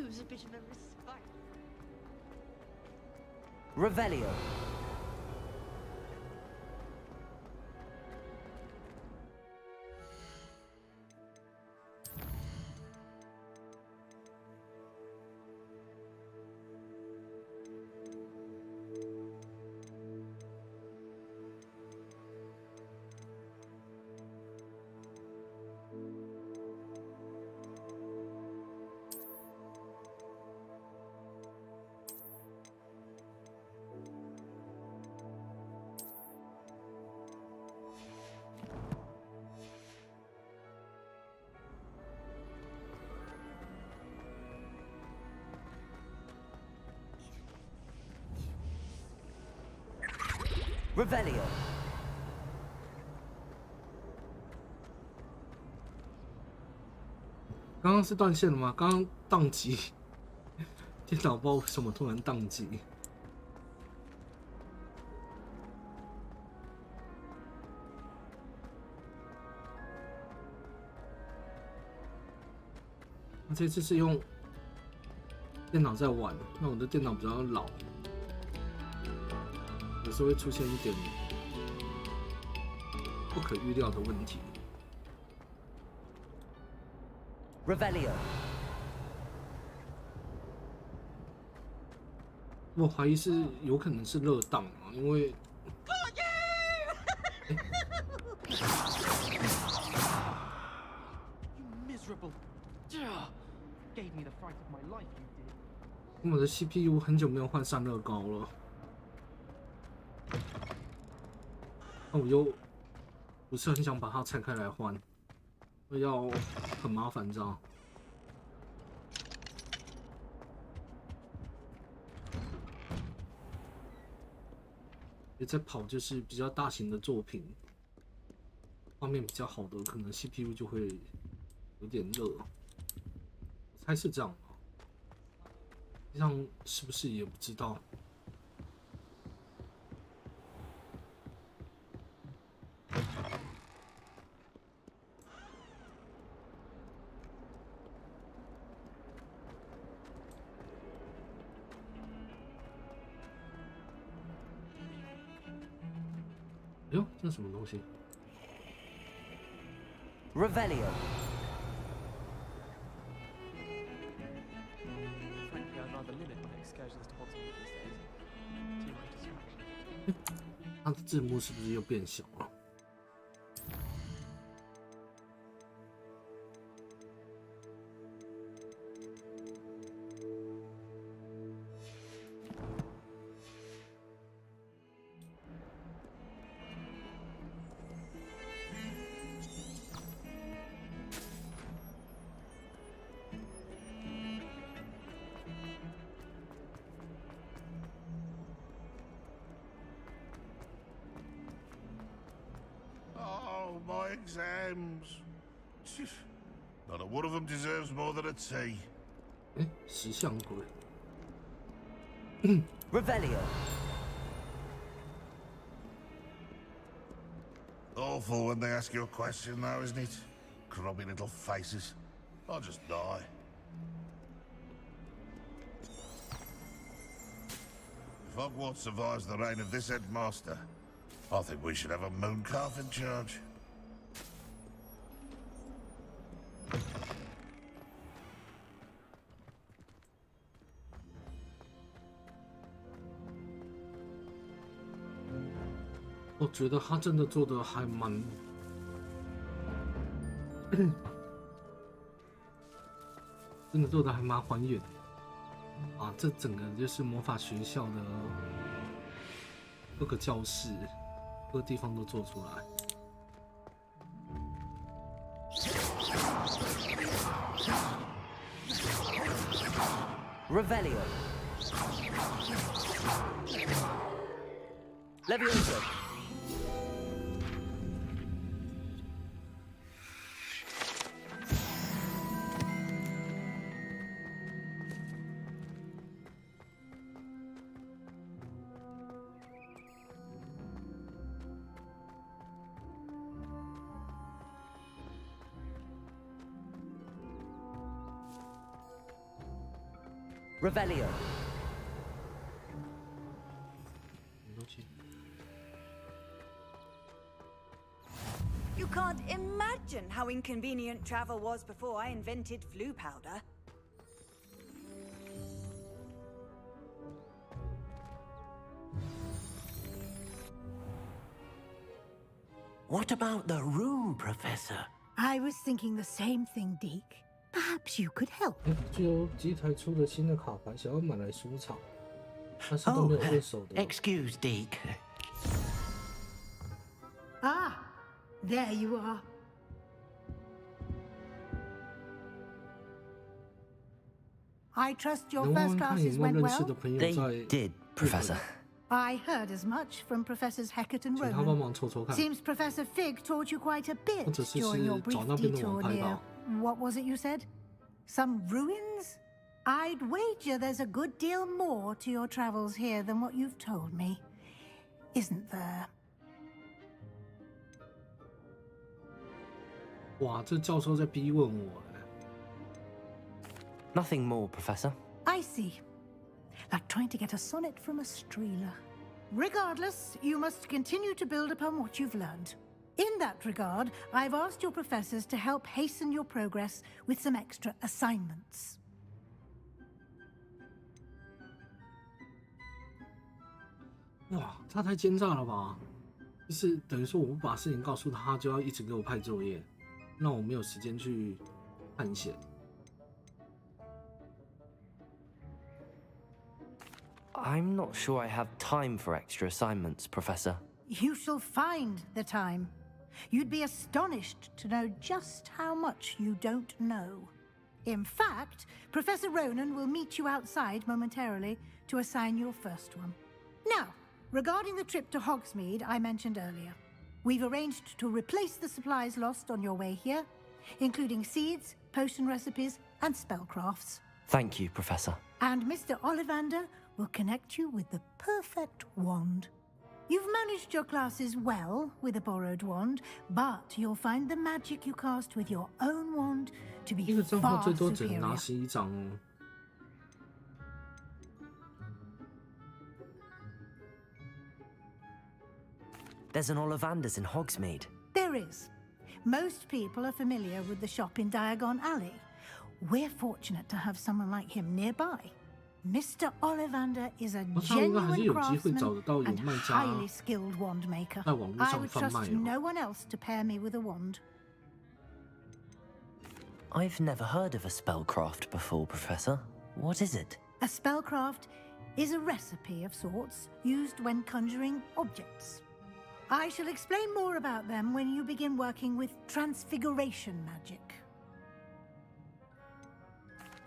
lose a bit of a respite. Revelio. Revelio. 刚刚是断线了吗？刚刚宕机，电脑不知道为什么突然宕机。这次是用电脑在玩，那我的电脑比较老。有时候会出现一点不可预料的问题。Revelio. 我怀疑是有可能是热档啊，因为You miserable! Gave me the fright of my life, you did. 我的 CPU 很久没有换散热膏了。那我又不是很想把它拆开来换，要很麻烦，你知道？也在跑就是比较大型的作品，画面比较好的，可能 CPU 就会有点热，我猜是这样吧。这样是不是也不知道？哎呦，这是什么东西 Revelio. Frankly, I'd rather limit my excursions to Hogsmeade these days. Too much distraction. 它的字幕是不是又变小了？Oh, my exams. Not a one of them deserves more than a tea. 哎，石像鬼。 Revelio. Awful when they ask you a question, though, isn't it? Grubby little faces. I'll just die. If Hogwarts survives the reign of this headmaster, I think we should have a mooncalf in charge. "我觉得他真的做的还蛮，真的做的还蛮还原啊！这整个就是魔法学校的各个教室、各个地方都做出来。Revelio. Levioso. Revelio. 什么东西？ You can't imagine how inconvenient travel was before I invented flu powder. What about the room, Professor? I was thinking the same thing, Deke. Perhaps you could help. 具有机台出的新的卡牌，想要买来收藏，但是都 Oh, 没有二手的。 excuse, Deke. Ah, there you are. I trust your 能问 first 问看有 classes 没有 went 认识的 well? 朋友 They 在 did, Professor. I heard as much from Professors Heckett and 请他帮 Ronan. 忙抽抽看， Seems Professor Fig taught you quite a bit 或者是 during your 找 brief 那边的网 detour 拍 near... 吧。 What was it you said? Some ruins? I'd wager there's a good deal more to your travels here than what you've told me. Isn't there? 哇，这教授在逼问我哎。 Nothing more, Professor. I see. Like trying to get a sonnet from a streeler. Regardless, you must continue to build upon what you've learned. In that regard, I've asked your professors to help hasten your progress with some extra assignments. 哇，他太奸诈了吧！就是等于说，我不把事情告诉他，他就要一直给我派作业，让我没有时间去探险。 I'm not sure I have time for extra assignments, Professor. You shall find the time. You'd be astonished to know just how much you don't know. In fact, Professor Ronan will meet you outside momentarily to assign your first one. Now, regarding the trip to Hogsmeade I mentioned earlier, we've arranged to replace the supplies lost on your way here, including seeds, potion recipes, and spellcrafts. Thank you, Professor. And Mr. Ollivander will connect you with the perfect wand. You've managed your classes well with a borrowed wand, but you'll find the magic you cast with your own wand to 一 be 个账号 far 最多只能拿 superior. 11张哦。 There's an Ollivanders in Hogsmeade. There is. Most people are familiar with the shop in Diagon Alley. We're fortunate to have someone like him nearby. Mr. Ollivander is a 他应该还是 genuine 有机会 craftsman 找得到有 and 卖家 highly skilled wand maker. 在网络 I 上 would 贩 trust 卖 no 哦。 one else to pair me with a wand. I've never heard of a spellcraft before, Professor. What is it? A spellcraft is a recipe of sorts used when conjuring objects. I shall explain more about them when you begin working with transfiguration magic.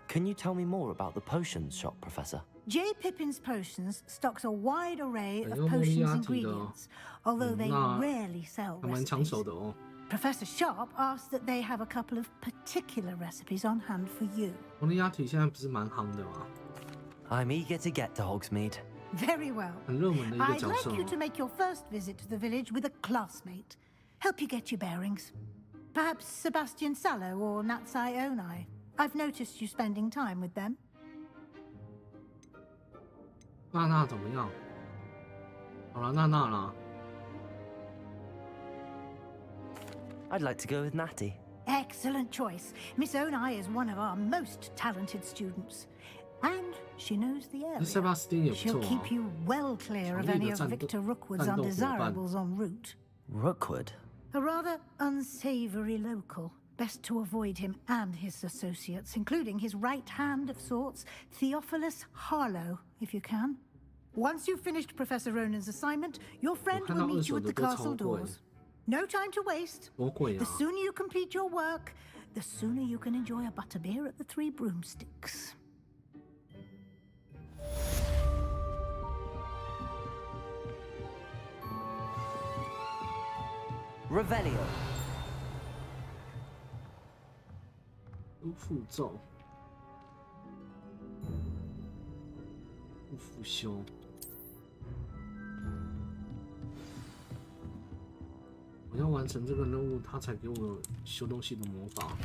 Can you tell me more about the potions shop, Professor? J. Pippin's Potions stocks a wide array of 很多 potions 蒙利亚提的 ingredients, although they 那 rarely sell 还蛮抢 recipes. 手的哦。 Professor Sharp asked that they have a couple of particular recipes on hand for you. 蒙利亚提现在不是蛮夯的吗？ I'm eager to get to Hogsmeade. Very well. 很热门的一个 I'd 角 like 色 you 哦。 to make your first visit to the village with a classmate. Help you get your bearings. Perhaps Sebastian Sallow or Natsai Onai. I've noticed you spending time with them. 娜娜怎么样？好了，娜娜啦。 I'd like to go with Natty. Excellent choice. Miss Onai is one of our most talented students. And she knows the 那塞 area. 巴斯汀也不 She'll 错 keep 啊。 you well clear of 强力 any 的 of 战斗 Victor Rookwood's 战斗伙伴。 undesirables en route. Rookwood? A rather unsavory local. Best to avoid him and his associates, including his right hand of sorts, Theophilus Harlow, if you can. Once you've finished Professor Ronan's assignment, your friend 我看 will 到二 meet 手 you at 的 the 都超 castle 贵， doors. No time to waste. 多贵 The 啊！ sooner you complete your work, the sooner you can enjoy a butterbeer at the Three Broomsticks. Revelio. 都符咒，不腐修。我要完成这个任务，他才给我修东西的魔法。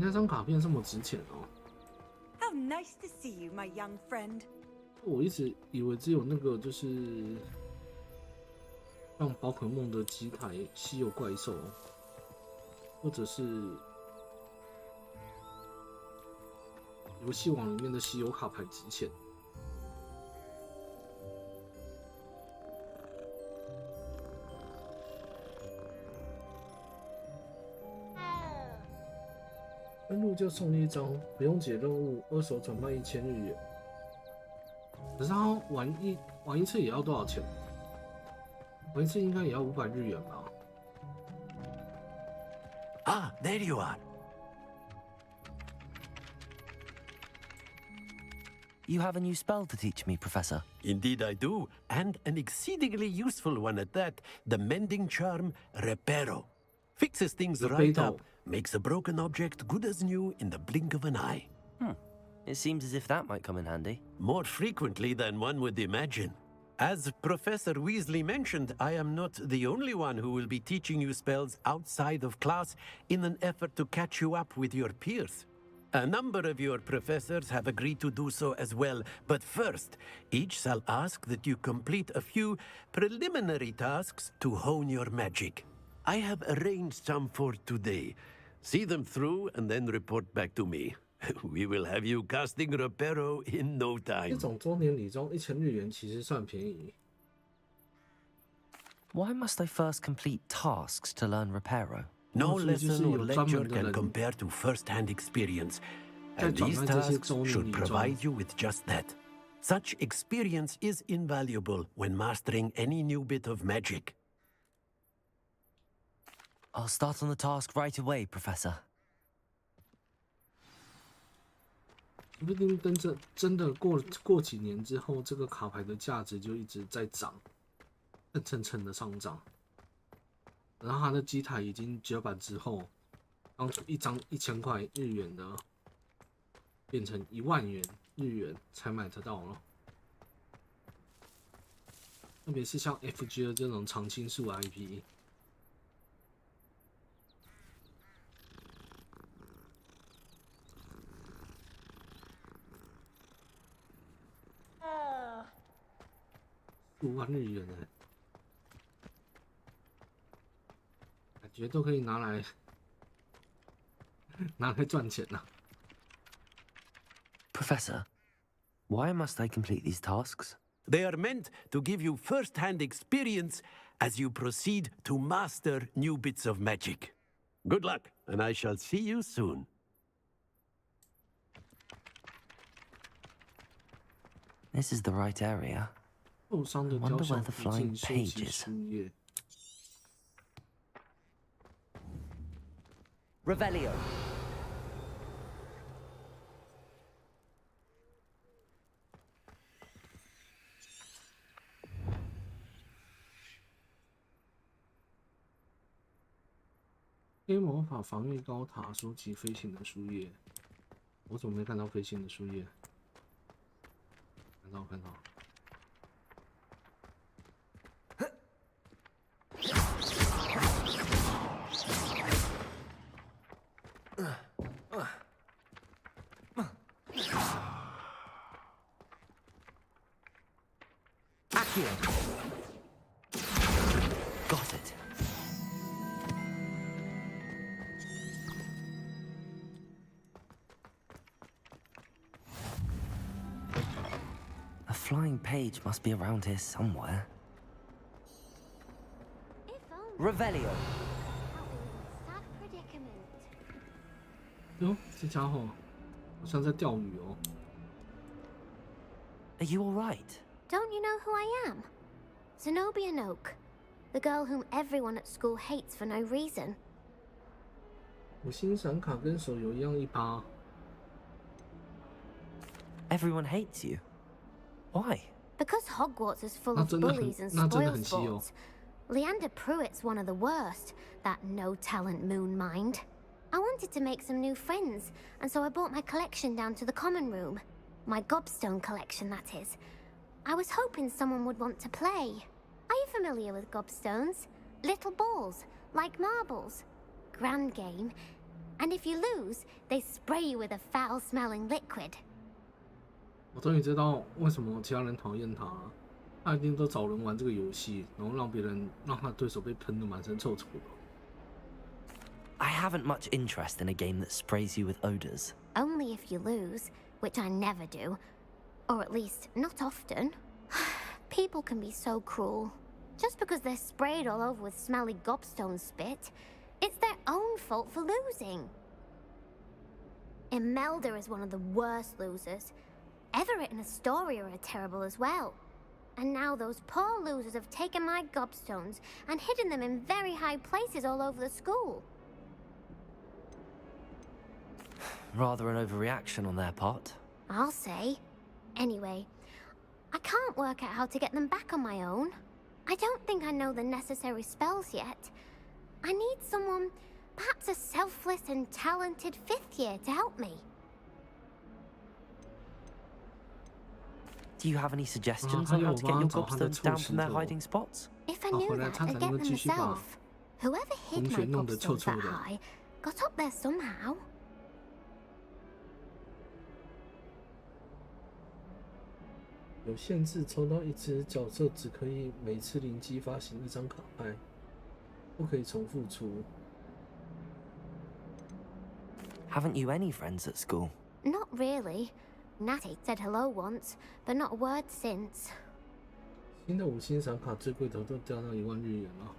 那张卡片这么值钱哦。How nice to see you, my young friend. 我一直以为只有那个就是像宝可梦的机台稀有怪兽，或者是游戏网里面的稀有卡牌值钱。登录就送一张，不用解任务，二手转卖1000日元。可是他玩一次也要多少钱？玩一次应该也要500日元吧？ Ah, there you are. You have a new spell to teach me, Professor. Indeed I do, and an exceedingly useful one at that. The mending charm, Reparo. Fixes things right up, makes a broken object good as new in the blink of an eye. It seems as if that might come in handy. More frequently than one would imagine. As Professor Weasley mentioned, I am not the only one who will be teaching you spells outside of class in an effort to catch you up with your peers. A number of your professors have agreed to do so as well, but first, each shall ask that you complete a few preliminary tasks to hone your magic. I have arranged some for today. See them through and then report back to me. We will have you casting Reparo in no 这 time. 种周年礼装1000日元其实算便宜。Why must I first complete tasks to learn Reparo? No 是不是就是 lesson or 有专 lecture 门的 can 人 compare to first-hand experience, 在 and 转 these 卖这些 tasks 周年 should 礼装？ provide you with just that. Such experience is invaluable when mastering any new bit of magic. I'll start on the task right away, Professor. 说不定真的过几年之后，这个卡牌的价值就一直在涨，蹭蹭的上涨。然后它的机台已经绝版之后，当初一张1000块日元的，变成10000元日元才买得到了。特别是像 FG 的这种常青树 IP。5万日元哎，感觉都可以拿来赚钱呐。Professor, why must I complete these tasks? They are meant to give you first-hand experience as you proceed to master new bits of magic. Good luck, and I shall see you soon. This is the right area. 受伤的 Wonder 雕 where 像 the 附 flying 近收集 pages. 树叶。 Revelio. 黑魔法防御高塔收集飞行的树叶，我怎么没看到飞行的树叶？看到。Got it. A flying page must be around here somewhere. Revelio. Sad predicament. 哟，这家伙好像在钓鱼哦。 Are you all right? Don't you know who I am? Zenobia Noak, the girl whom everyone at school hates for no reason. 我新闪卡跟手游一样1%。 Everyone hates you. Why? Because Hogwarts is full 那 of 真的很 bullies and 那真的 spoil 很稀有。 sports. Leander Pruitt's one of the worst, that no-talent moon mind. I wanted to make some new friends, and so I brought my collection down to the common room. My gobstone collection, that is. I was hoping someone would want to play. Are you familiar with gobstones? Little balls, like marbles. Grand game. And if you lose, they spray you with a foul-smelling liquid. 我终于知道为什么其他人讨厌他了。他一定都找人玩这个游戏，然后让他对手被喷得满身臭臭的。I haven't much interest in a game that sprays you with odors. Only if you lose, which I never do. Or at least, not often. People can be so cruel. Just because they're sprayed all over with smelly gobstone spit, it's their own fault for losing. Imelda is one of the worst losers. Everett and Astoria are terrible as well. And now those poor losers have taken my gobstones and hidden them in very high places all over the school. Rather an overreaction on their part. I'll say. Anyway, I can't work out how to get them back on my own. I don't think I know the necessary spells yet. I need someone, perhaps a selfless and talented 5th year to help me. Do you have any suggestions on how to get your gobstones down from their hiding spots? If I knew that, I'd get them myself. Whoever hid my gobstones that high got up there somehow. 有限制，抽到一只角色只可以每次灵机发行一张卡牌，不可以重复出。Haven't you any friends at school? Not really. Natty said hello once, but not a word since. 新的5星闪卡最贵头都掉到1万日元了。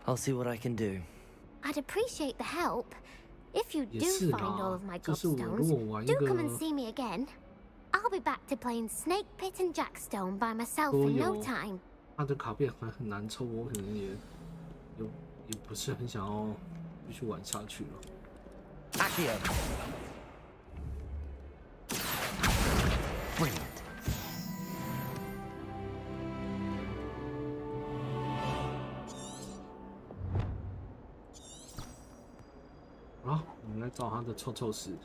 I'll see what I can do. I'd appreciate the help. If you 也 do 是 find all 啦 of my， 就是我如 gobstones, 果玩一 do come and 个 see me again. I'll be back to playing Snake Pit and Jackstone by myself 都 in no 有 time. 他的卡片还很难抽，我可能也不是很想要继续玩下去了。Accio. Brilliant. 好，我们来找他的臭臭屎，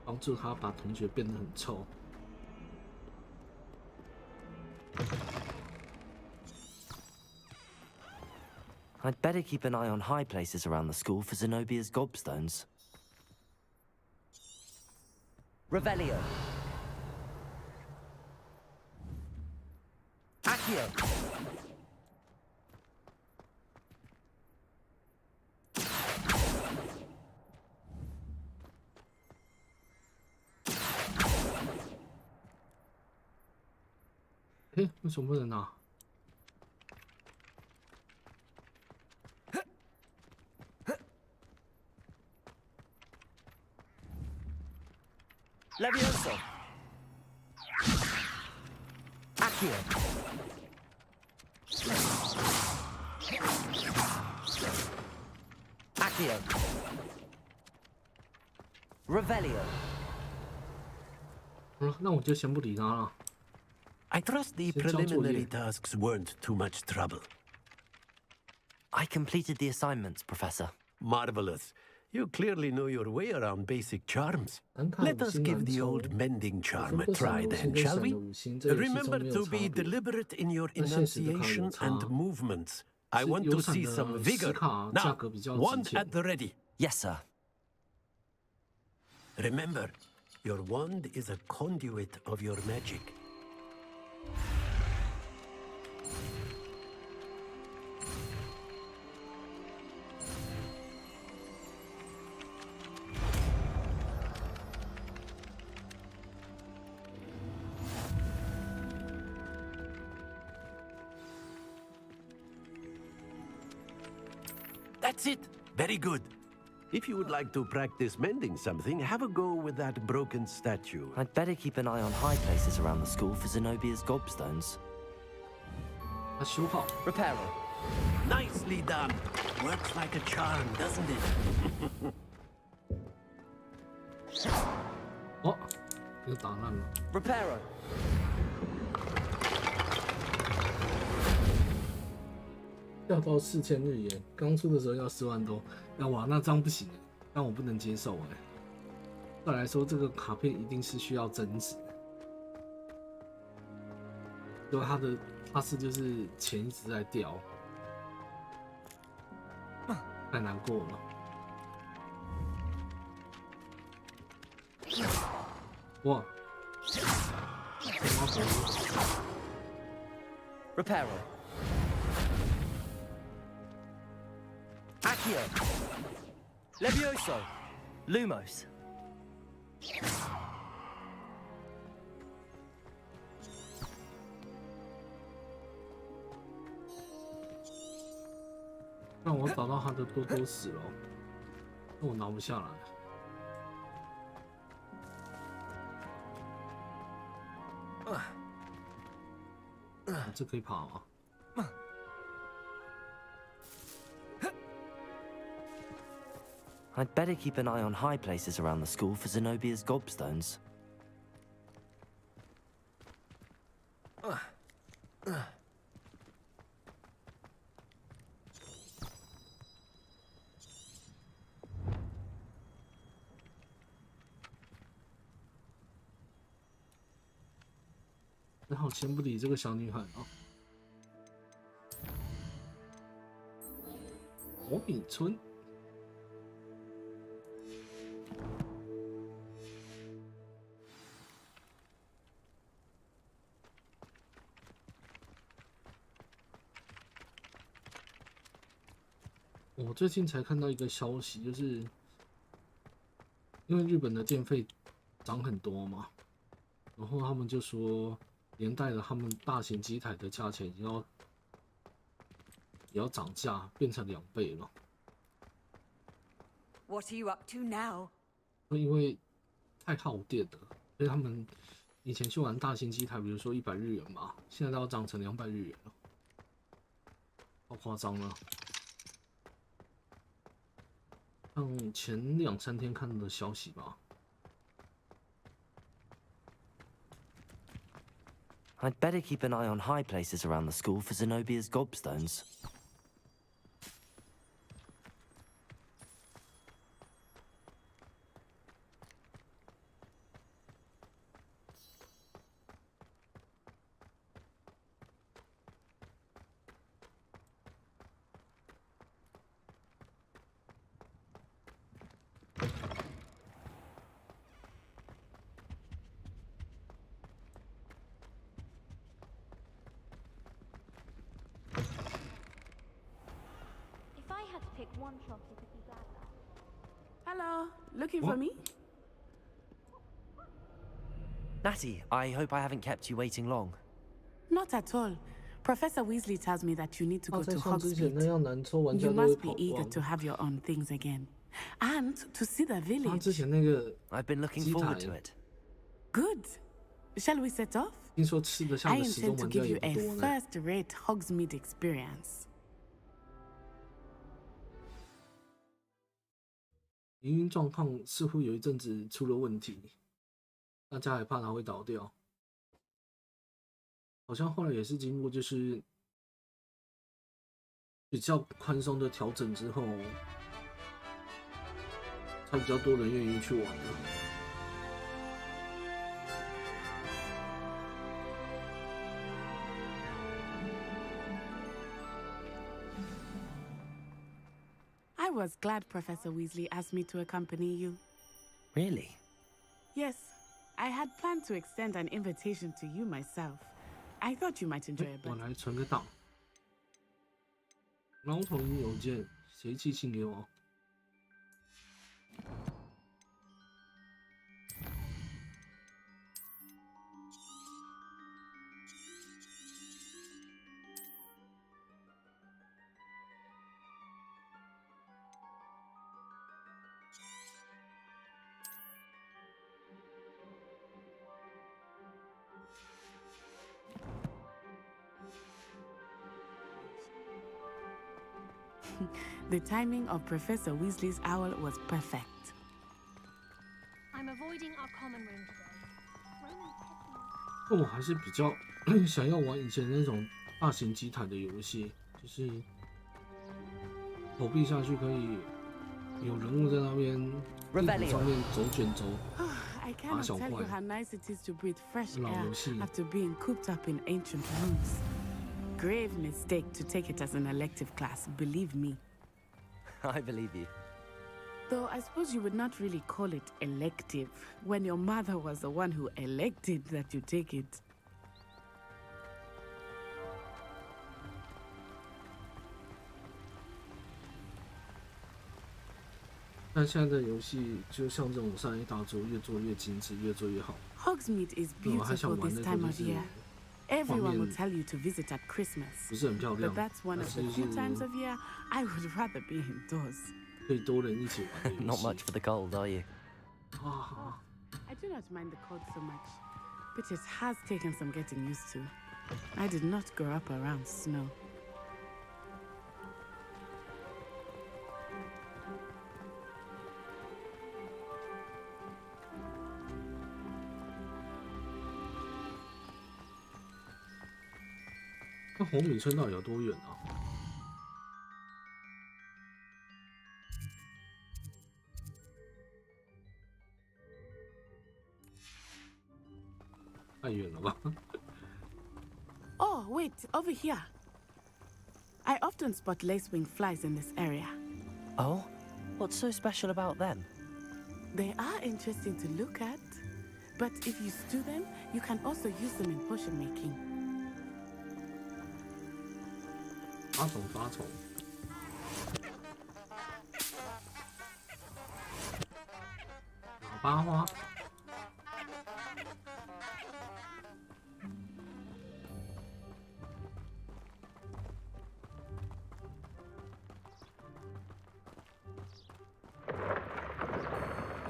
帮助他把同学变得很臭。I'd better keep an eye on high places around the school for Zenobia's gobstones. Revelio. Accio. 为什么不能拿？ Levioso. Accio. Accio. Revelio. 那我就先不理他了。 I trust the preliminary tasks weren't too much trouble. I completed the assignments, Professor. Marvelous. You clearly know your way around basic charms. Let us give the old mending charm a try then, shall we? Remember to be deliberate in your enunciation and movements. I want to see some vigor. Now, wand at the ready. Yes, sir. Remember, your wand is a conduit of your magic. That's it. Very good. If you would like to practice mending something, have a go with that broken statue. I'd better keep an eye on high places around the school for Zenobia's gobstones. 他修好。 Reparo. Nicely done. Works like a charm, doesn't it? 哦，又打烂了。 Reparo. 掉到4000日元，刚出的时候要4万多，那哇，那这样不行，但我不能接受哎。再来说，这个卡片一定是需要增值，因为它是就是钱一直在掉，太难过了。哇！ Reparo. Accio. Levioso. Lumos. 让我找到他的多多死了，那我拿不下来。这可以爬吗？ I'd better keep an eye on high places around the school for Zenobia's gobstones. 然后先不理这个小女孩啊。魔米村。 我最近才看到一个消息，就是因为日本的电费涨很多嘛，然后他们就说连带了他们大型机台的价钱也要涨价，变成2倍了。What are you up to now? 因为太耗电了，所以他们以前去玩大型机台，比如说100日元嘛，现在都要涨成200日元了，好夸张了。 像前2、3天看的消息吧。 I'd better keep an eye on high places around the school for Zenobia's gobstones. Hello, looking for me? Natty, I hope I haven't kept you waiting long. Not at all. Professor Weasley tells me that you need to go to 像之前 Hogsmeade. 那样难抽，玩家 You 都会 must 跑 be eager 光。 to have your own things again. And to see the 他 village. 之前那个 I've been looking 机 forward 台 to it. Good. Shall we set off? 听说吃得下 I 的始终 intend to 玩家 give 也 you 不 a 多呢。 first-rate Hogsmeade experience. 营运状况似乎有一阵子出了问题，大家还怕它会倒掉。好像后来也是经过就是比较宽松的调整之后，才比较多人愿意去玩的。 I was glad Professor Weasley asked me to accompany you. Really? Yes, I had planned to extend an invitation to you myself. I thought you might enjoy it. 我来存个档。然后统一邮件，谁寄信给我？ The timing of Professor Weasley's owl was perfect. I'm avoiding our common room today. Ronan kept me. 那我还是比较想要玩以前那种大型机台的游戏，就是投币下去可以有人物在那边地图上面走卷轴。 I cannot tell you how nice it is to breathe fresh air 游戏 after being cooped up in ancient rooms. Grave mistake to take it as an elective class, believe me. I believe you. Though I suppose you would not really call it elective when your mother was the one who elected that you take it. 但现在的游戏就像这种3A 大作，越做越精致，越做越好。 Hogsmeade is 我还想 beautiful 玩 this 那 time 个 of 就是 year. 画 Everyone will 面 tell you to visit at Christmas. 不是很漂 But 亮， that's one 但 of 是 the 就 few times 是 of year I would rather be indoors. 可以多人一起玩的游 Not 戏。 much for the cold, are you? 啊， I do not mind the cold so much, but it has taken some getting used to. I did not grow up around snow. 那红米村到底有多远啊？太远了吧？ Oh, wait, over here. I often spot lacewing flies in this area. Oh? What's so special about them? They are interesting to look at, but if you stew them, you can also use them in potion making. 发虫。喇叭花。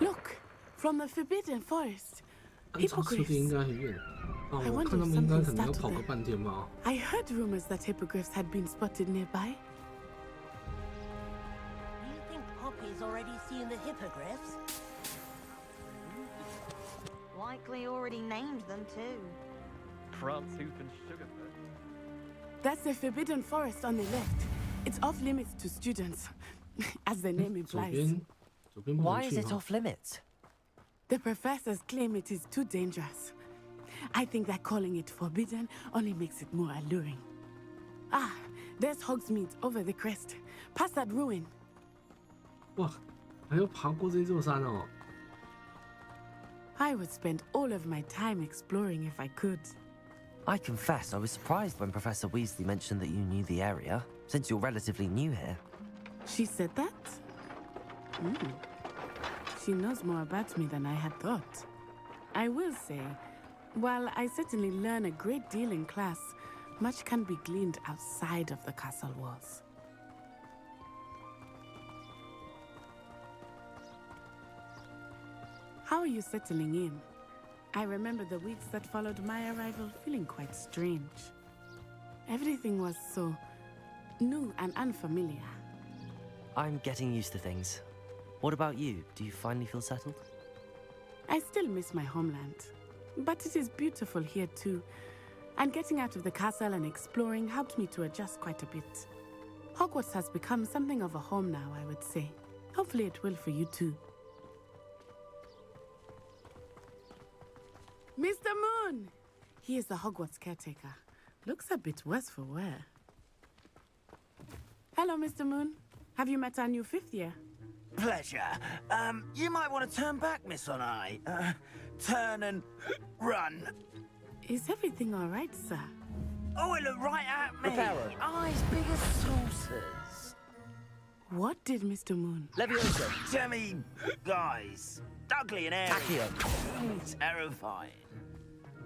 Look, from the Forbidden Forest. 按照设定应 Hippogriffs. 该很远。啊， I 我 wonder 看他 if 们应该 something 可能要 startled 跑个 them. 半天吧。 I heard rumors that hippogriffs had been spotted nearby. Do you think Poppy's already seen the hippogriffs? Likely already named them too. Prance-hoof and Sugarfoot. That's the Forbidden Forest on the left. It's off limits to students, as the name 左 implies. 边，左边不 Why 能 is 去 it 哈。 off limits? The professors claim it is too dangerous. I think that calling it forbidden only makes it more alluring. Ah, there's Hogsmeade over the crest. Past that ruin. 哇，还要爬过这座山哦。 I would spend all of my time exploring if I could. I confess I was surprised when Professor Weasley mentioned that you knew the area, since you're relatively new here. She said that? She knows more about me than I had thought. I will say, while I certainly learn a great deal in class, much can be gleaned outside of the castle walls. How are you settling in? I remember the weeks that followed my arrival feeling quite strange. Everything was so new and unfamiliar. I'm getting used to things. What about you? Do you finally feel settled? I still miss my homeland, but it is beautiful here too. And getting out of the castle and exploring helped me to adjust quite a bit. Hogwarts has become something of a home now, I would say. Hopefully it will for you too. Mr. Moon! He is the Hogwarts caretaker. Looks a bit worse for wear. Hello, Mr. Moon. Have you met our new 5th year? Pleasure. You might want to turn back, Miss Onai. Turn and run. Is everything all right, sir? Oh, it looked right at me. Reparo. Eyes big as saucers. What did Mr. Moon? Leviosa. Jemmy, guys. Ugly and airy. Accio. Terrifying.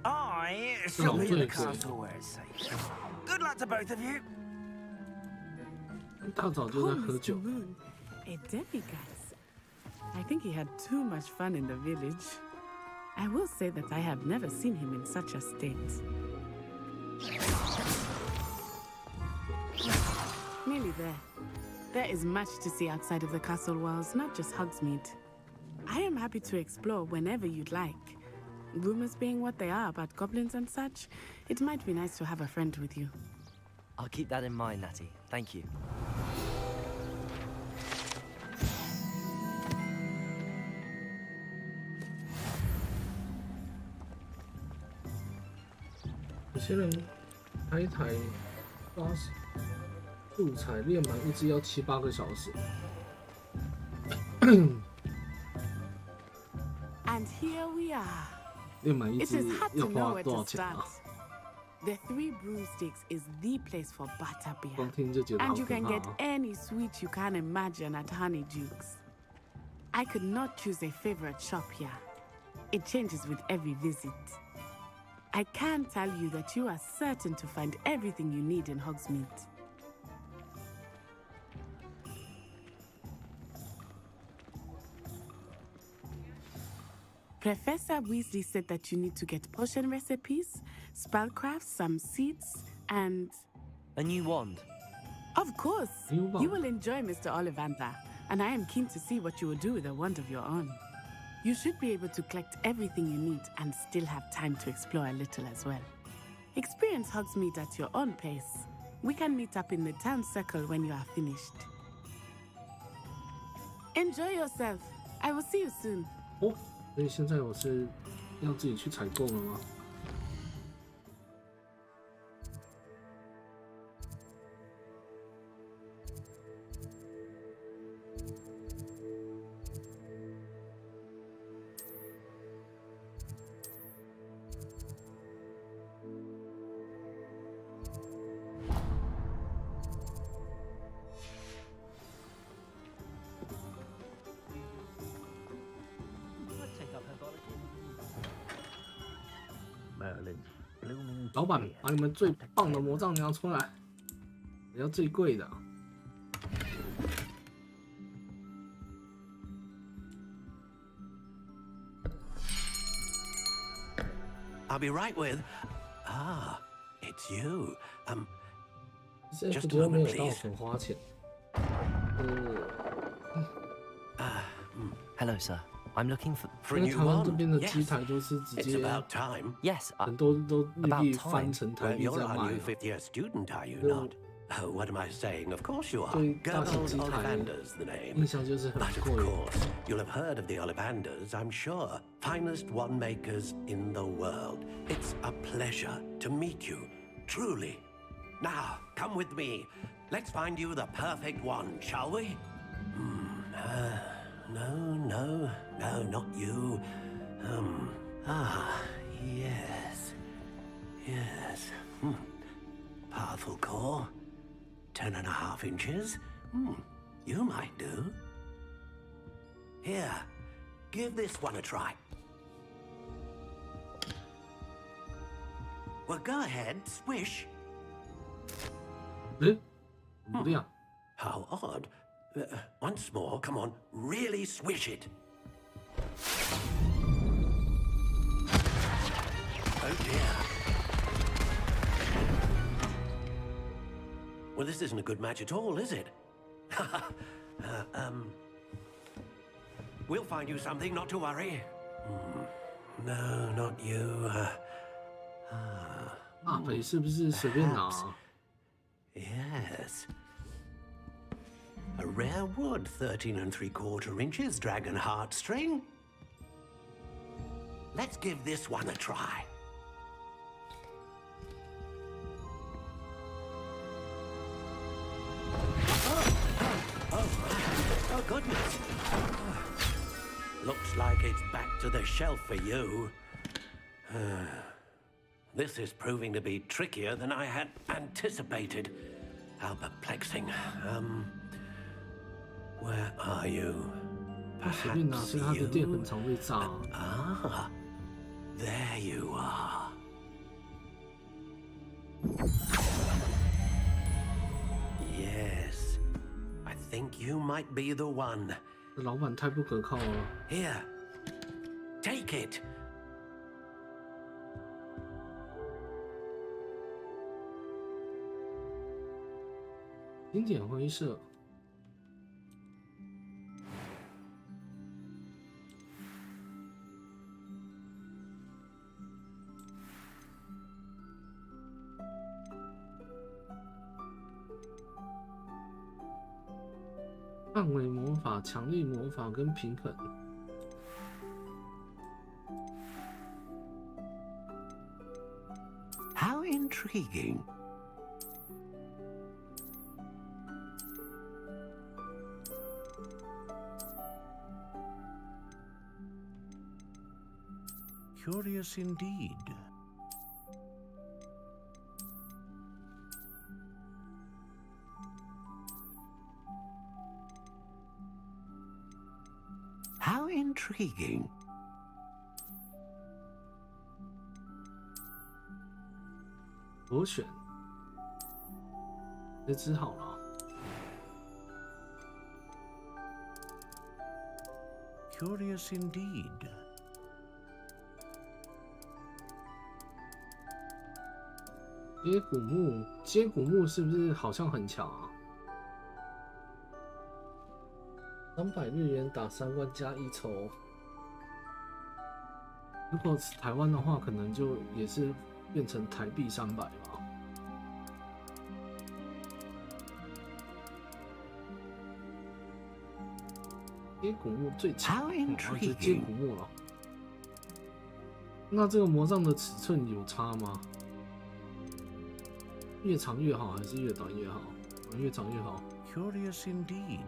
I shall be in the castle where it's safe. Good luck to both of you. 一大早就 Oh, 在喝 Mr. 酒。 Moon, a demiguise. I think he had too much fun in the village. I will say that I have never seen him in such a state. Nearly there. There is much to see outside of the castle walls, not just Hogsmeade. I am happy to explore whenever you'd like. Rumors being what they are about goblins and such, it might be nice to have a friend with you. I'll keep that in mind, Natty. Thank you. 有些人开一台80素材练满一只要7、8个小时， And here we are. 练满一 It 只 is hard 要 to 花 know where 多少 to 钱 start. 啊？ The Three Broomsticks is the place for butterbeer. 光听就觉得好 And you 可 can 怕 get 啊！ any sweet you can imagine at Honeydukes. I could not choose a favorite shop here. It changes with every visit. I can tell you that you are certain to find everything you need in Hogsmeade. Professor Weasley said that you need to get potion recipes, spellcraft, some seeds, and... A new wand. Of course! New wand. You will enjoy Mr. Ollivander, and I am keen to see what you will do with a wand of your own. You should be able to collect everything you need and still have time to explore a little as well. Experience Hogsmeade at your own pace. We can meet up in the town circle when you are finished. Enjoy yourself. I will see you soon. 哦，所以现在我是要自己去采购了吗？老板，把你们最棒的魔杖拿出来，我要最贵的。 I'll be right with. Ah, it's you. 现在 Just 不 a 过没 moment, 有到 please. 很花钱。Hello, sir. I'm looking for. 因 For a 为 new 台湾这 one? 边的机 Yes. 台都是直 It's 接 about time. Yes, 很多都日币 About 翻 time. 成台 Well, 币 you're 在 our 卖 new 啊。 fifth-year student, are you No. not? Oh, what am I saying? Of course you are. 对大型 Gerald 机台 Ollivander's the name. 印象就是很 But of 贵。 course, you'll have heard of the Ollivanders, I'm sure. Finest wand makers in the world. It's a pleasure to meet you, truly. Now, come with me. Let's find you the perfect wand, shall we? No, not you. Yes. Powerful core. 10.5 inches. You might do. Here, give this one a try. Well, go ahead, swish. 不亮。 How odd. Once more, come on, really swish it. Oh dear. Well, this isn't a good match at all, is it? We'll find you something, not to worry. No, not you. 大肥是不是随便拿？ Yes. A rare wood, 13 3/4 inches, dragon heartstring. Let's give this one a try. Oh, goodness. Looks like it's back to the shelf for you. This is proving to be trickier than I had anticipated. How perplexing. Where are you? 随便拿，所以它的店很常被炸。 Ah, there you are. Yes, I think you might be the one. 这老板太不可靠了。 Here, take it. 经典会社。 范围魔法、强力魔法跟平衡。 How intriguing. Curious indeed. How intriguing. 我选这只好了。Curious indeed. 接骨木是不是好像很强啊？300日元打3万加1筹。如果是台湾的话，可能就也是变成台币300吧。接骨木最强，就接骨木了。那这个魔杖的尺寸有差吗？越长越好，还是越短越好？越长越好。Curious indeed.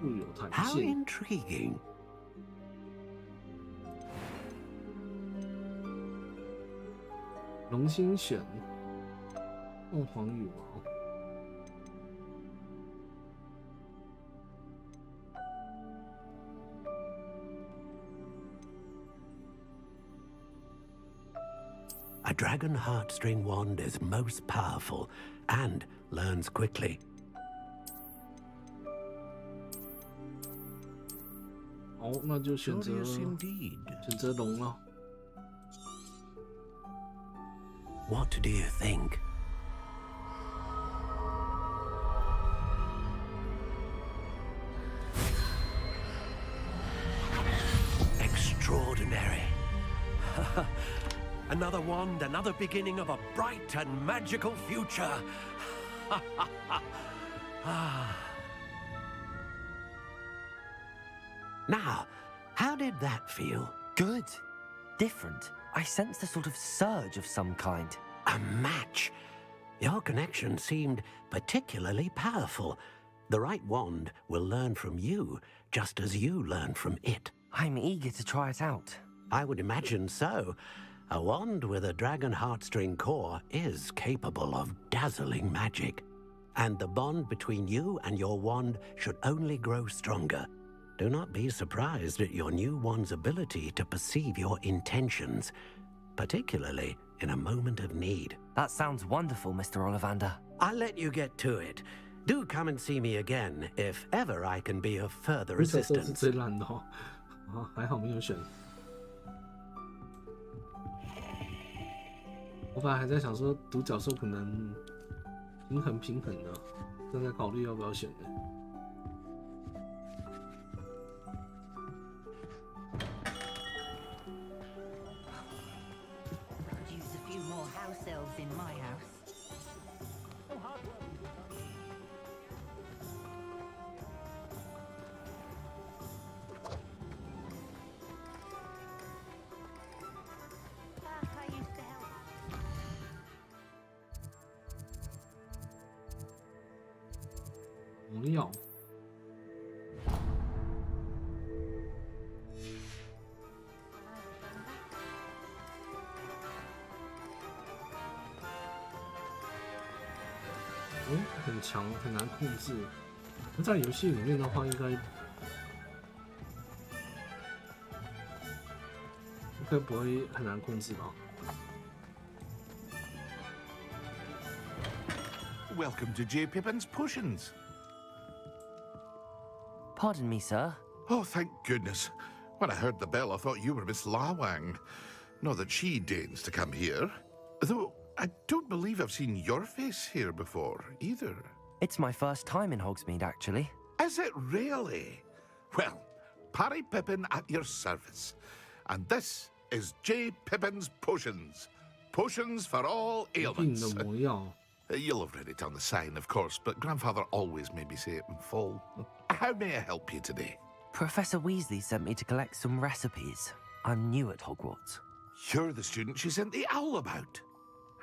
富有弹 How 性。 intriguing. 龙心选，凤凰羽毛。A dragon heartstring wand is most powerful and learns quickly. 好，那就选择 Curious indeed. 选择龙了。 What do you think? Extraordinary. Another wand, another beginning of a bright and magical future. Now, how did that feel? Good. Different. I sensed a sort of surge of some kind. A match. Your connection seemed particularly powerful. The right wand will learn from you, just as you learn from it. I'm eager to try it out. I would imagine so. A wand with a dragon heartstring core is capable of dazzling magic. And the bond between you and your wand should only grow stronger. Do not be surprised at your new wand's ability to perceive your intentions, particularly in a moment of need. That sounds wonderful, Mr. Ollivander. I'll let you get to it. Do come and see me again if ever I can be of further 这首是 assistance. 最烂的哦，啊，还好没有选。我本来还在想说独角兽可能平衡的，正在考虑要不要选呢。 In my house. I used to help. 魔药。很强，很难控制。那在游戏里面的话，应该不会很难控制吧？ Welcome to J. Pippin's Potions. Pardon me, sir. Oh, thank goodness. When I heard the bell, I thought you were Miss Lawang. Not that she deigns to come here. Though I don't believe I've seen your face here before, either. It's my first time in Hogsmeade, actually. Is it really? Well, Parry Pippin at your service. And this is J. Pippin's Potions. Potions for all 病 ailments. 的魔药。 You'll have read it on the sign, of course, but Grandfather always made me say it in full. How may I help you today? Professor Weasley sent me to collect some recipes. I'm new at Hogwarts. You're the student she sent the owl about.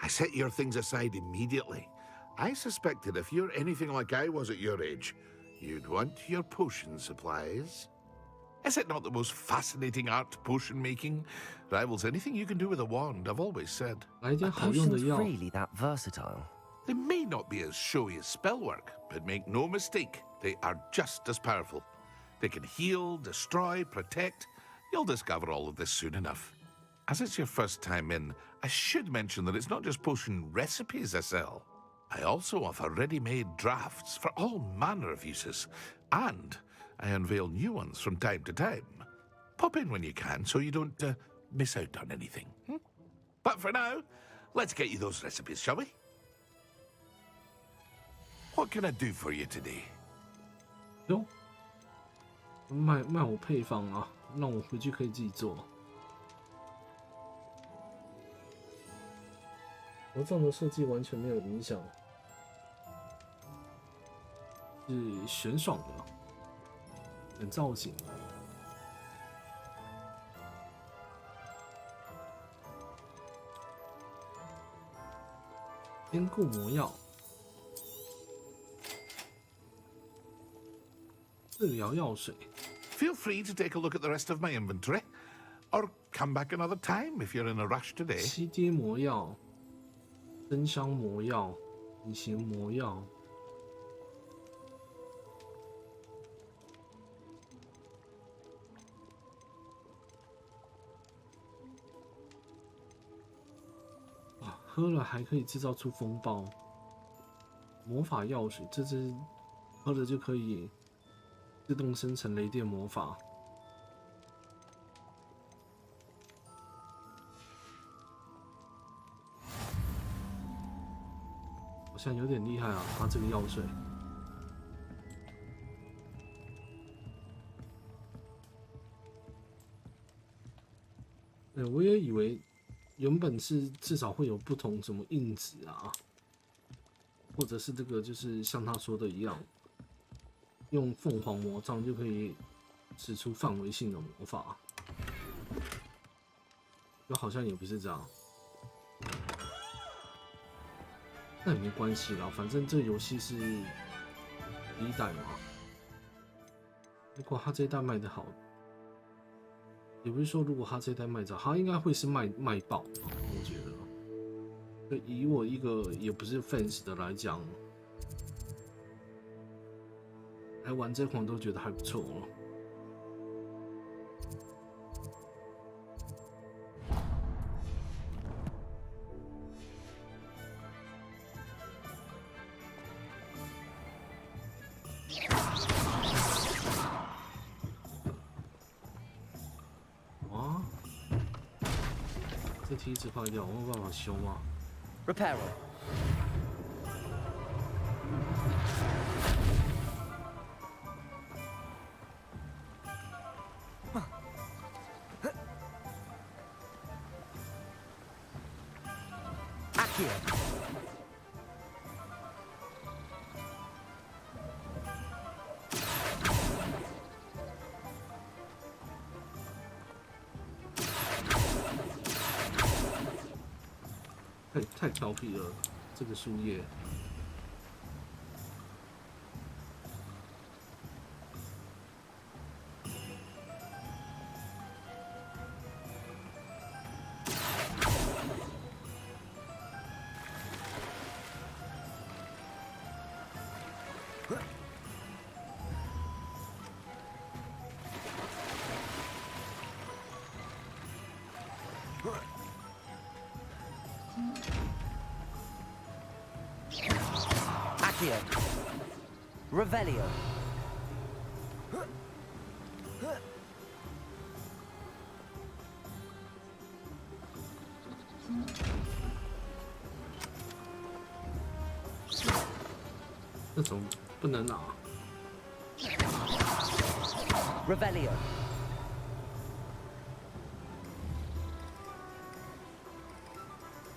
I set your things aside immediately. I suspected if you're anything like I was at your age, you'd want your potion supplies. Is it not the most fascinating art, potion making? Rivals anything you can do with a wand, I've always said. Are potions really that versatile? They may not be as showy as spellwork, but make no mistake, they are just as powerful. They can heal, destroy, protect. You'll discover all of this soon enough. As it's your first time in, I should mention that it's not just potion recipes I sell. I also offer ready-made drafts for all manner of uses, and I unveil new ones from time to time. Pop in when you can so you don't miss out on anything. But for now, let's get you those recipes, shall we? What can I do for you today? 哟，卖我配方啊，让我回去可以自己做。魔杖的设计完全没有影响，是悬爽的，很造型。坚固魔药，治疗药水。Feel free to take a look at the rest of my inventory, or come back another time if you're in a rush today. 七阶魔药。增香魔药、隐形魔药、喝了还可以制造出风暴。魔法药水，这支喝了就可以自动生成雷电魔法。好像有点厉害啊，它这个药水。对，我也以为原本是至少会有不同什么印子啊，或者是这个就是像他说的一样，用凤凰魔杖就可以使出范围性的魔法，就好像也不是这样。那也没关系啦，反正这个游戏是第一代嘛。如果他这一代卖得好，也不是说如果他这一代卖得好，他应该会是卖爆，我觉得。就以我一个也不是 fans 的来讲，来玩这款都觉得还不错哦。这梯子坏掉，我有办法修吗 ？Repair. Accio. 太调皮了，这个树叶。Accio. Revelio. 这种不能拿。Revelio.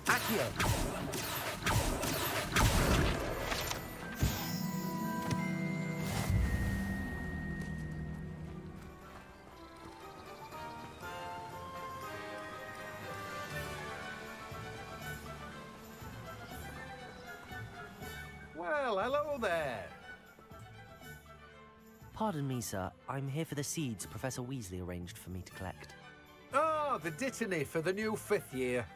Accio. Well, hello there. Pardon me, sir. I'm here for the seeds Professor Weasley arranged for me to collect. Oh, the dittany for the new 5th year.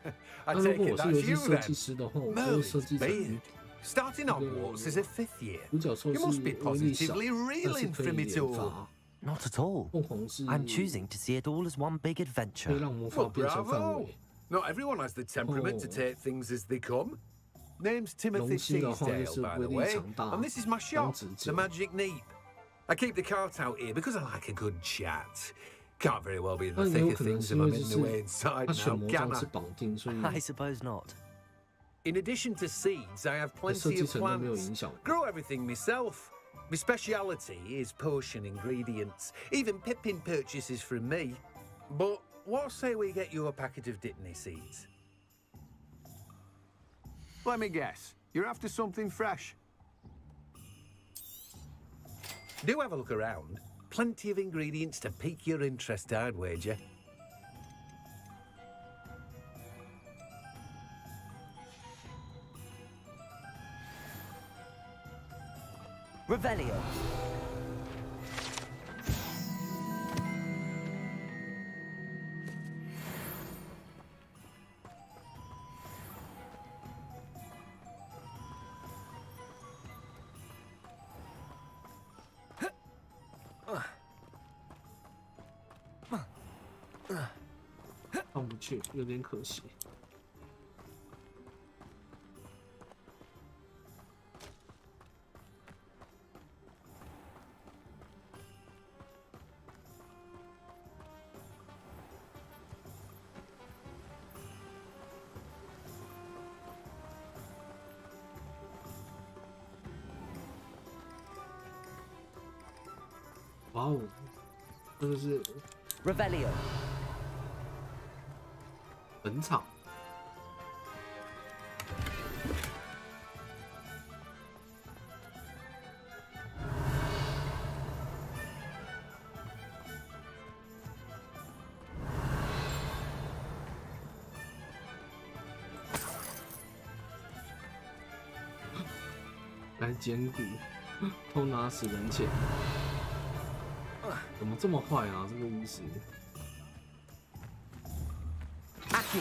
I 那 take 如果 it 我是游 that's 戏 you 设 then. 计师的话，我就会 Merlin's 设计成 beard. Starting Hogwarts as a 5th year. 独角兽 You 是 must be 威力小， positively 但是 reeling 可 from 以 it 连 all. 发， Not at all. 凤凰是 I'm choosing to see it all as one big 可以 adventure. 让魔法 Well, 变成范 bravo. 围。 Not everyone has the temperament to Oh. take things as they come. Name's Timothy 龙心的话就 Teasdale, 是 by 威 the 力 way. 强大， And this is my 当 shop, 直 the 接。 Magic Neep. I keep the cart out here because I like a good chat. Can't very well be in 那 the 也有 thick of 可能 things 是 if 因 I'm 为 in 就 the way 是 inside 他选 now, 魔 can 杖是 I? 绑定，所以 I suppose not. In addition to seeds, I have 设 plenty 计 of 成都没有 plants. 影响。 Grow everything myself. My speciality is potion ingredients. Even Pippin purchases from me. But what say we get you a packet of Dittany seeds? Let me guess. You're after something fresh. Do have a look around. Plenty of ingredients to pique your interest, I'd wager. Revelio. Huh. 上不去，有点可惜。哇哦，真的是 Revelio. 本场。来捡骨，偷拿死人钱，怎么这么坏啊？这个巫师。 Accio.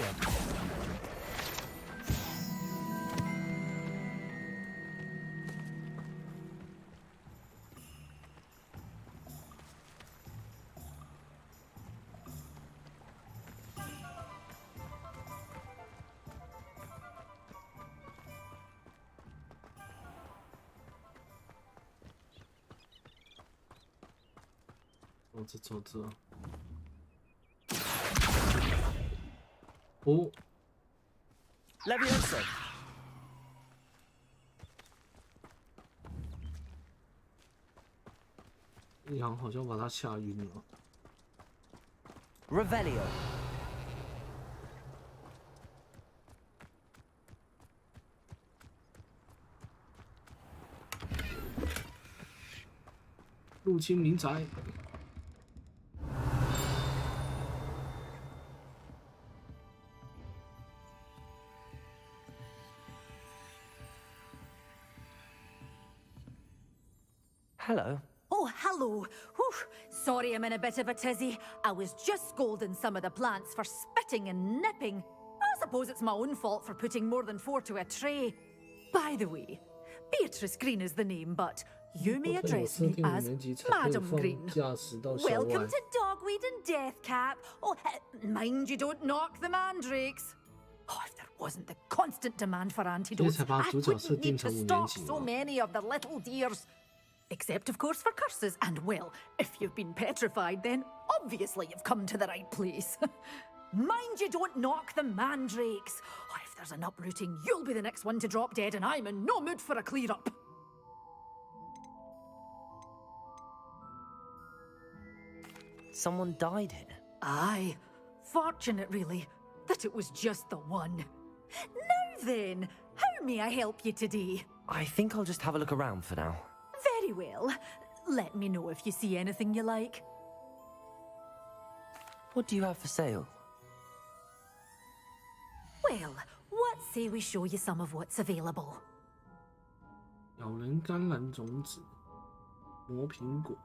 走这。哦 Levioso. 一行好像把他吓晕了。 Revelio. 入侵民宅。 Hello. Oh, hello. Whew. Sorry I'm in a bit of a tizzy. I was just scolding some of the plants for spitting and nipping. I suppose it's my own fault for putting more than 4 to a tray. By the way, Beatrice Green is the name, but you may address me as Madam Green. Welcome to Dogweed and Deathcap. Oh, mind you don't knock the mandrakes. Oh, if there wasn't the constant demand for antidotes, I wouldn't need to stock so many of the little dears. Except, of course, for curses. And, well, if you've been petrified, then obviously you've come to the right place. Mind you don't knock the mandrakes. Oh, if there's an uprooting, you'll be the next one to drop dead, and I'm in no mood for a clear-up. Someone died here. Aye. Fortunate, really, that it was just the one. Now then, how may I help you today? I think I'll just have a look around for now. Very well. Let me know if you see anything you like. What do you have for sale? Well, what say we show you some of what's available? 要老人甘蓝种子、魔苹果。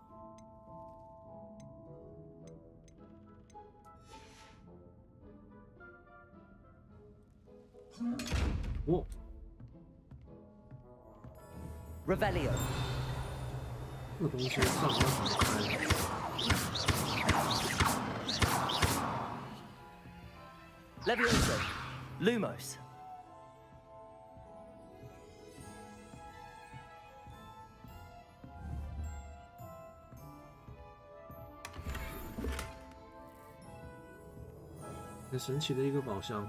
哦 Revelio. 这个东西上要怎么开Levioso. Lumos. 很神奇的一个宝箱。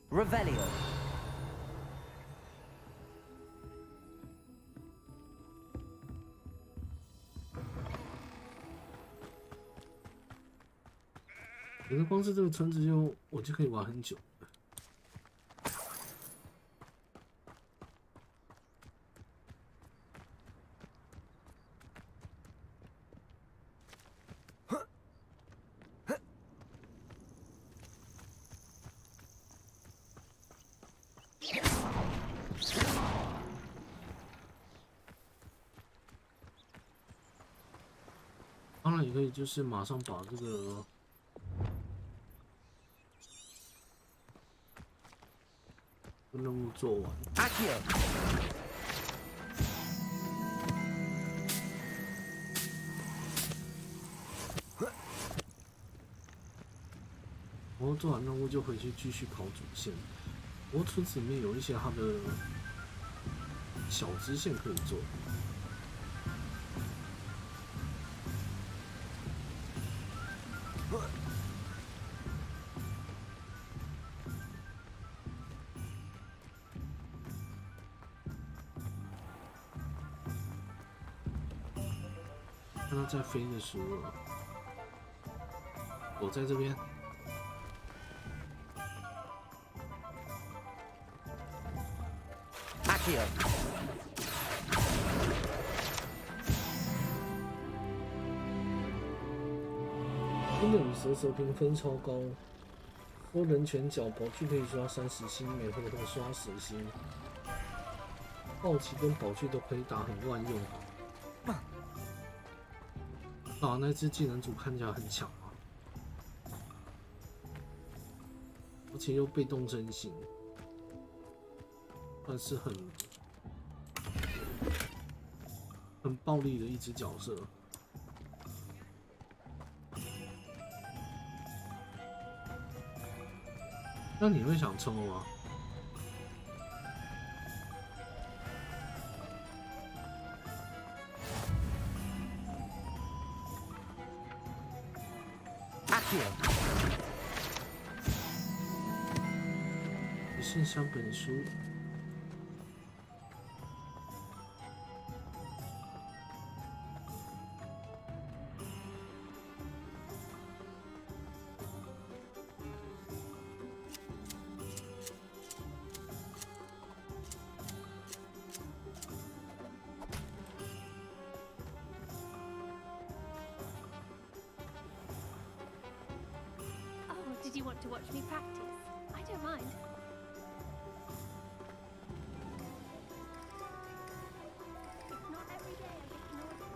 Revelio. 可是光是这个村子我就可以玩很久。当然也可以，就是马上把这个任务做完。然后做完任务就回去继续跑主线。不过村子里面有一些它的小支线可以做。看它在飞的时候，我在这边。真的与蛇评分超高，多人拳脚宝具可以刷30星，每回合刷10星。暴击跟宝具都可以打很万用。啊，那只技能组看起来很强啊，而且又被动真心，算是很暴力的一只角色。那你会想抽吗？只剩下本书。Did you want to watch me practice? I don't mind. It's not every day I get naughty.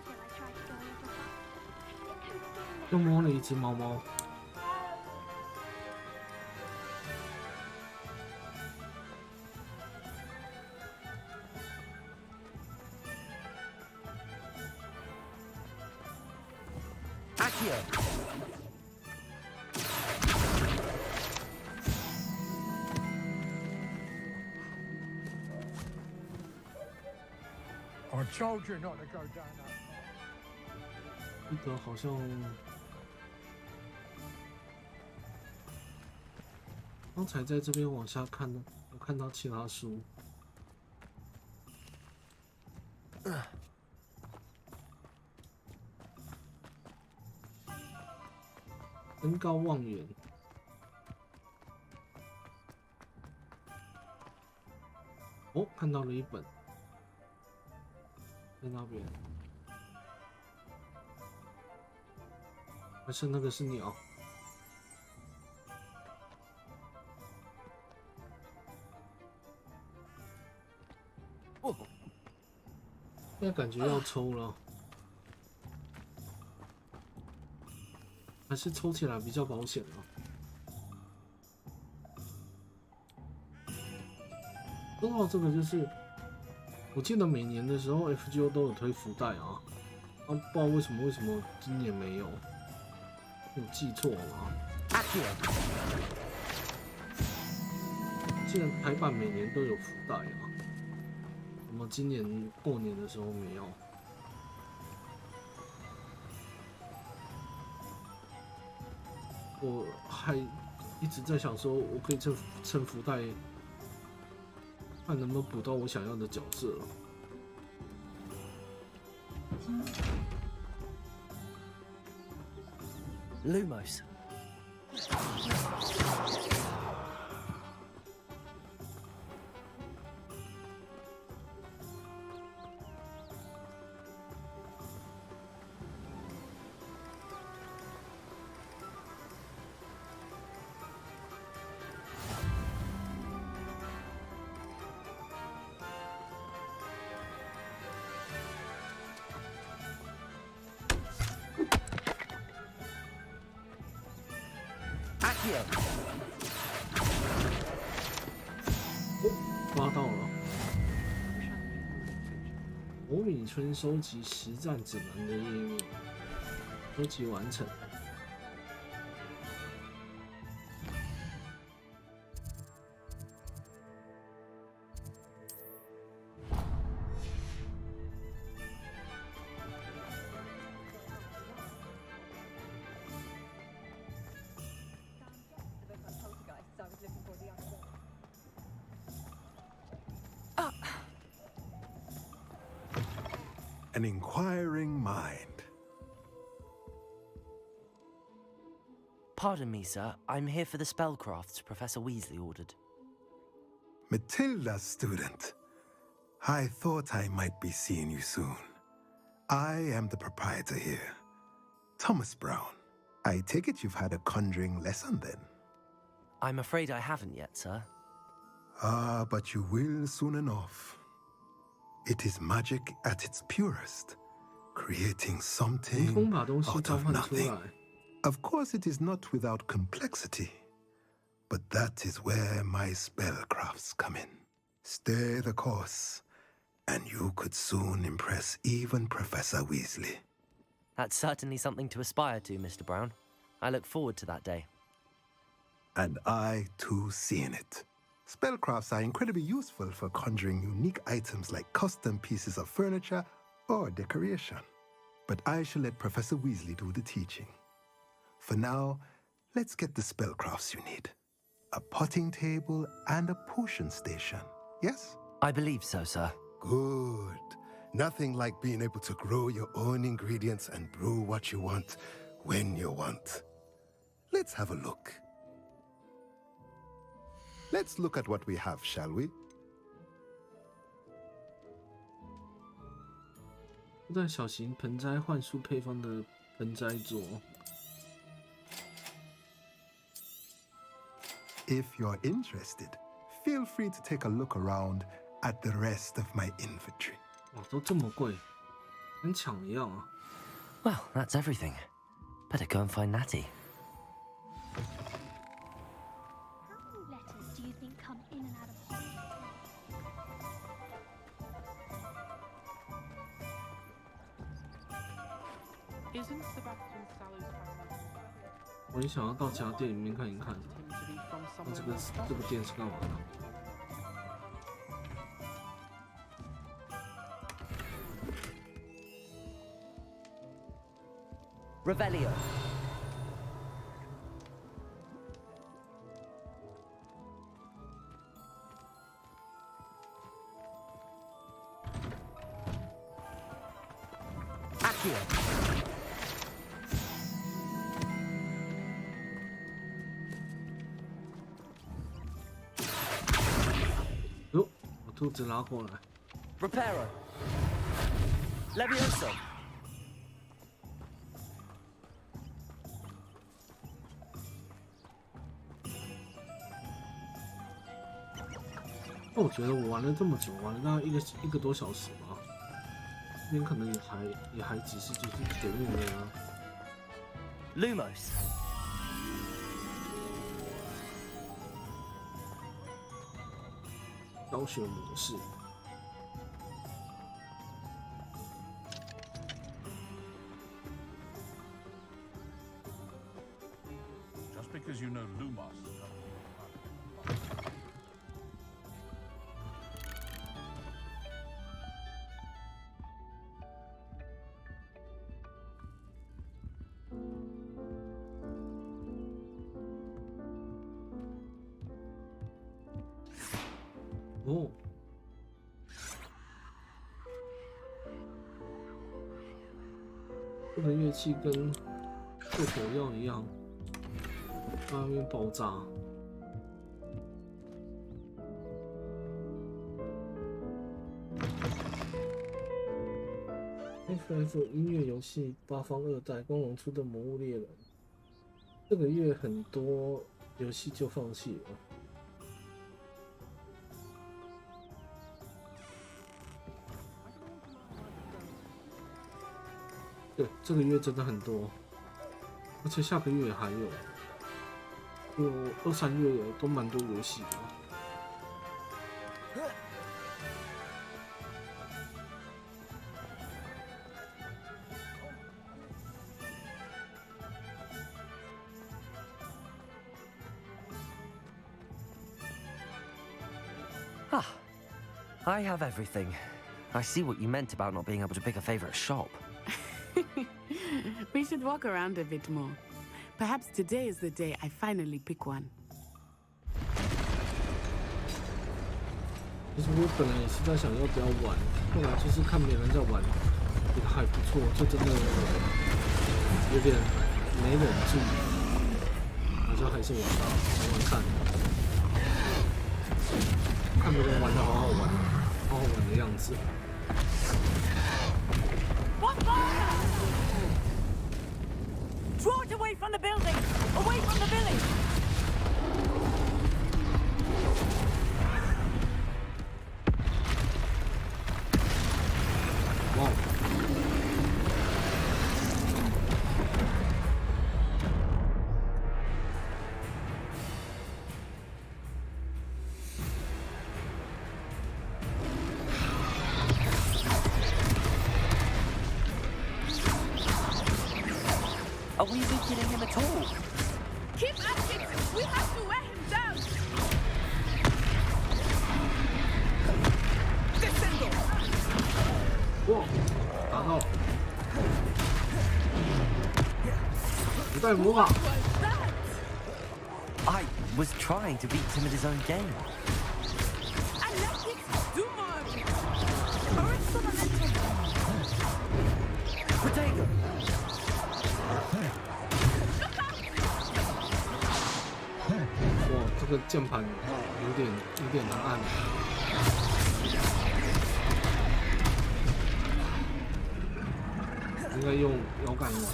Shall I try to go a little fast? I think I'm beginning 又摸了一只猫猫。I told you not to go down that path. 这个好像刚才在这边往下看呢，我看到其他书。登高望远。哦，看到了一本，在那边。还是那个是鸟？哦，现在感觉要抽了，还是抽起来比较保险啊。说到这个，就是我记得每年的时候 FGO 都有推福袋啊，不知道为什么今年没有，有记错吗？既然台版每年都有福袋啊，怎么今年过年的时候没有？我还一直在想说，我可以趁福袋，看能不能补到我想要的角色。Lumos. Accio. 抓到了！魔米村收集实战指南的页面，收集完成。An inquiring mind. Pardon me, sir. I'm here for the spellcrafts Professor Weasley ordered. Matilda's student. I thought I might be seeing you soon. I am the proprietor here, Thomas Brown. I take it you've had a conjuring lesson then? I'm afraid I haven't yet, sir. Ah, but you will soon enough. It is magic at its purest, creating something out of nothing. Of course, it is not without complexity, but that is where my spellcrafts come in. Stay the course, and you could soon impress even Professor Weasley. That's certainly something to aspire to, Mr. Brown. I look forward to that day. And I, too, see in it. Spellcrafts are incredibly useful for conjuring unique items like custom pieces of furniture or decoration. But I shall let Professor Weasley do the teaching. For now, let's get the spellcrafts you need. A potting table and a potion station, yes? I believe so, sir. Good. Nothing like being able to grow your own ingredients and brew what you want when you want. Let's have a look. Let's look at what we have, shall we? 在小型盆栽幻术配方的盆栽桌。If you're interested, feel free to take a look around at the rest of my inventory. 哇，都这么贵，跟抢一样啊！ Well, that's everything. Better go and find Natty. Isn't Sebastian Sallows family? 我也想要到其他店里面看一看。那这个店是干嘛的？ Revelio. Accio. 哟，把兔子拉过来。Reparo. Levioso. 那我觉得我玩了这么久，玩了大概一个多小时吧，这边可能也还只是就是点映了啊。Lumos. 教学模式。Just because you know Lumos. Oh. 这个乐器跟破口药一样，在那边爆炸。FF 音乐游戏8方2代光荣出的《魔物猎人》，这个月很多游戏就放弃了。对，这个月真的很多，而且下个月还有2、3月都蛮多游戏的。Ah, I have everything. I see what you meant about not being able to pick a favorite shop. We should walk around a bit more. Perhaps today is the day I finally pick one. 其实我本来也是在想要不要玩，后来就是看别人在玩，觉得还不错，就真的有点没忍住，好像还是玩玩看，看别人玩的好好玩，好好玩的样子。Draw it away from the building! Away from the village! Wow. Are we weakening him at all? Keep at it! We have to wear him down! Descendo! 哇，打到！不带魔法。I was trying to beat him at his own game. Do more! Potato! 哇，这个键盘有点难按。应该用摇杆玩的。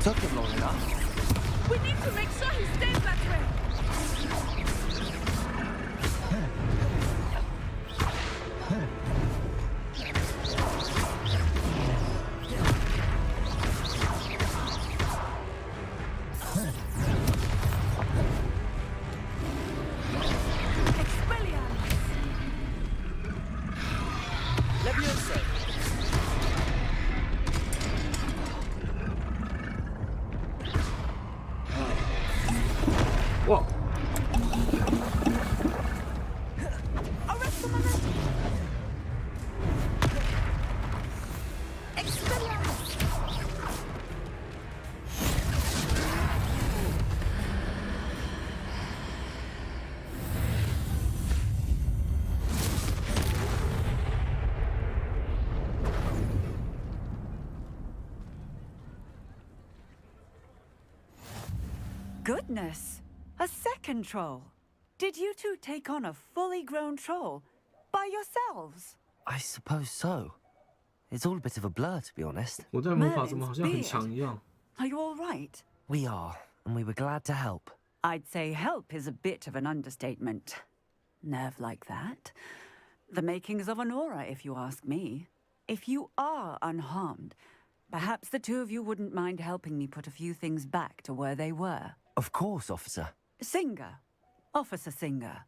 Took him long enough. We need to make sure he stays that way! Levioso! Whoa. Goodness! A second troll. Did you two take on a fully grown troll by yourselves? I suppose so. It's all a bit of a blur, to be honest. 我在魔法怎么好像很 Merlin's 强一样？ Are you all right? We are, and we were glad to help. I'd say help is a bit of an understatement. Nerve like that. The makings of an aura, if you ask me. If you are unharmed, perhaps the two of you wouldn't mind helping me put a few things back to where they were. Of course, officer. Singer. Officer Singer.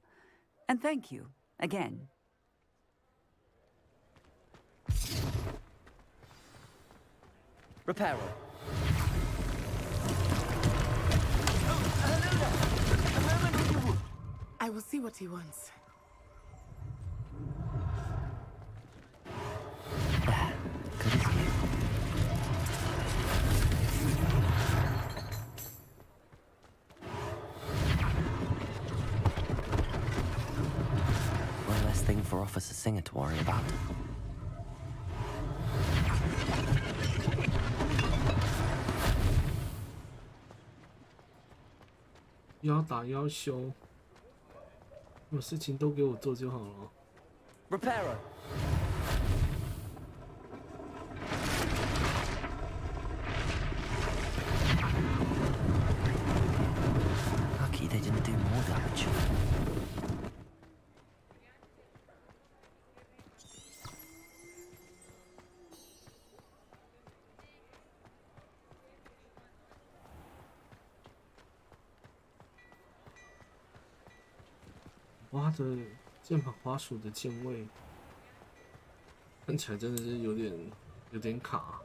And thank you, again. Reparo. I will see what he wants. Good as new. One less thing for Officer Singer to worry about. 要打要修，有事情都给我做就好了。 Reparo. Lucky they didn't do more damage. 哇，它的键盘滑鼠的键位看起来真的是有点卡。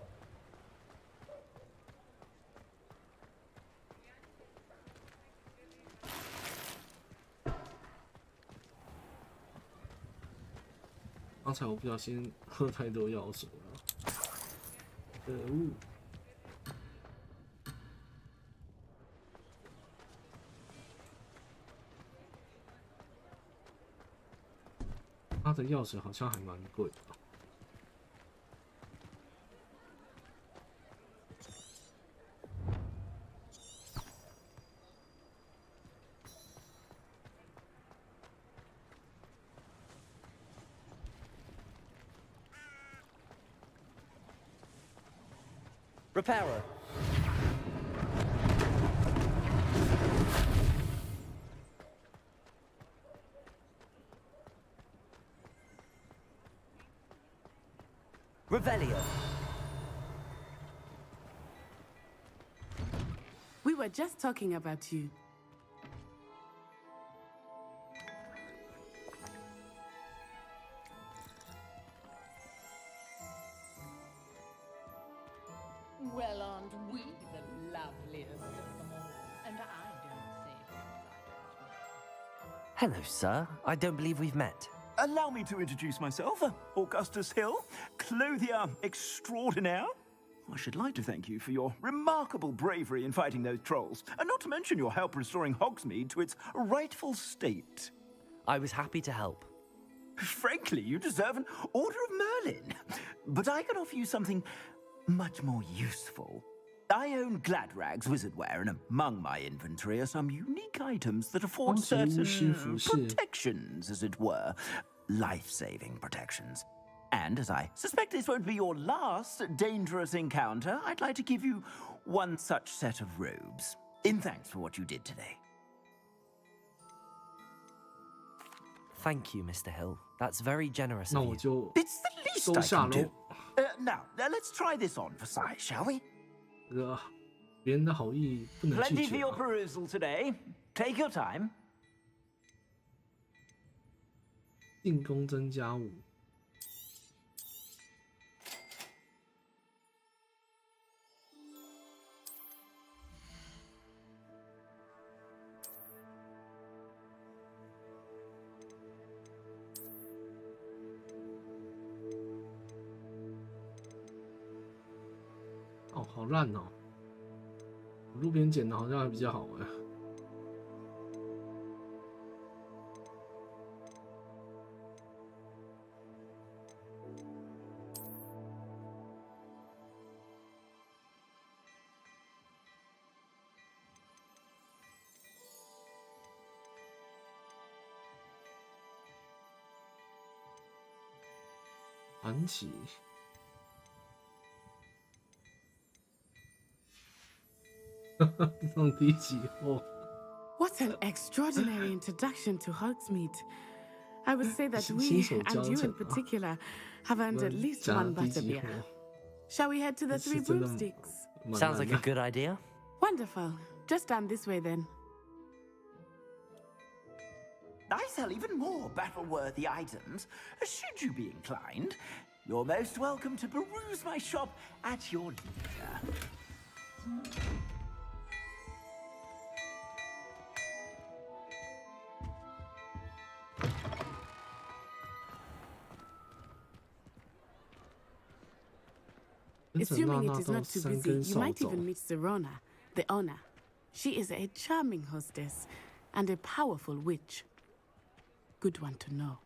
刚才我不小心喝太多药水了，可恶！它的药水好像还蛮贵的。 Reparo. Revelio. We were just talking about you. Well, aren't we the loveliest of them all? And I don't say things Hello, sir. I don't believe we've met. Allow me to introduce myself, Augustus Hill, clothier extraordinaire. I should like to thank you for your remarkable bravery in fighting those trolls, and not to mention your help restoring Hogsmeade to its rightful state. I was happy to help. Frankly, you deserve an Order of Merlin. But I can offer you something much more useful. I own Gladrag's wizardwear, and among my inventory are some unique items that afford certain protections, as it were. Life-saving protections. And as I suspect this won't be your last dangerous encounter, I'd like to give you one such set of robes, in thanks for what you did today. Thank you, Mr. Hill. That's very generous of you. It's the least I can do. Now, let's try this on for size, shall we? 别人的好意不能拒 Plenty for 绝 your 啊。 perusal today. Take your time. 进攻增加5。哦，好烂哦！我路边捡的好像还比较好哎。传奇。上第一集后。What an extraordinary introduction to Hogsmeade. I would say that we, and you in particular, have earned at least one butterbeer. Shall we head to the Three Broomsticks? Sounds like a good idea. Wonderful. Just down this way then. I sell even more battle-worthy items. Should you be inclined, you're most welcome to peruse my shop at your leisure. Assuming it is not too busy, you might even meet Serona, the owner. She is a charming hostess and a powerful witch. Good one to know.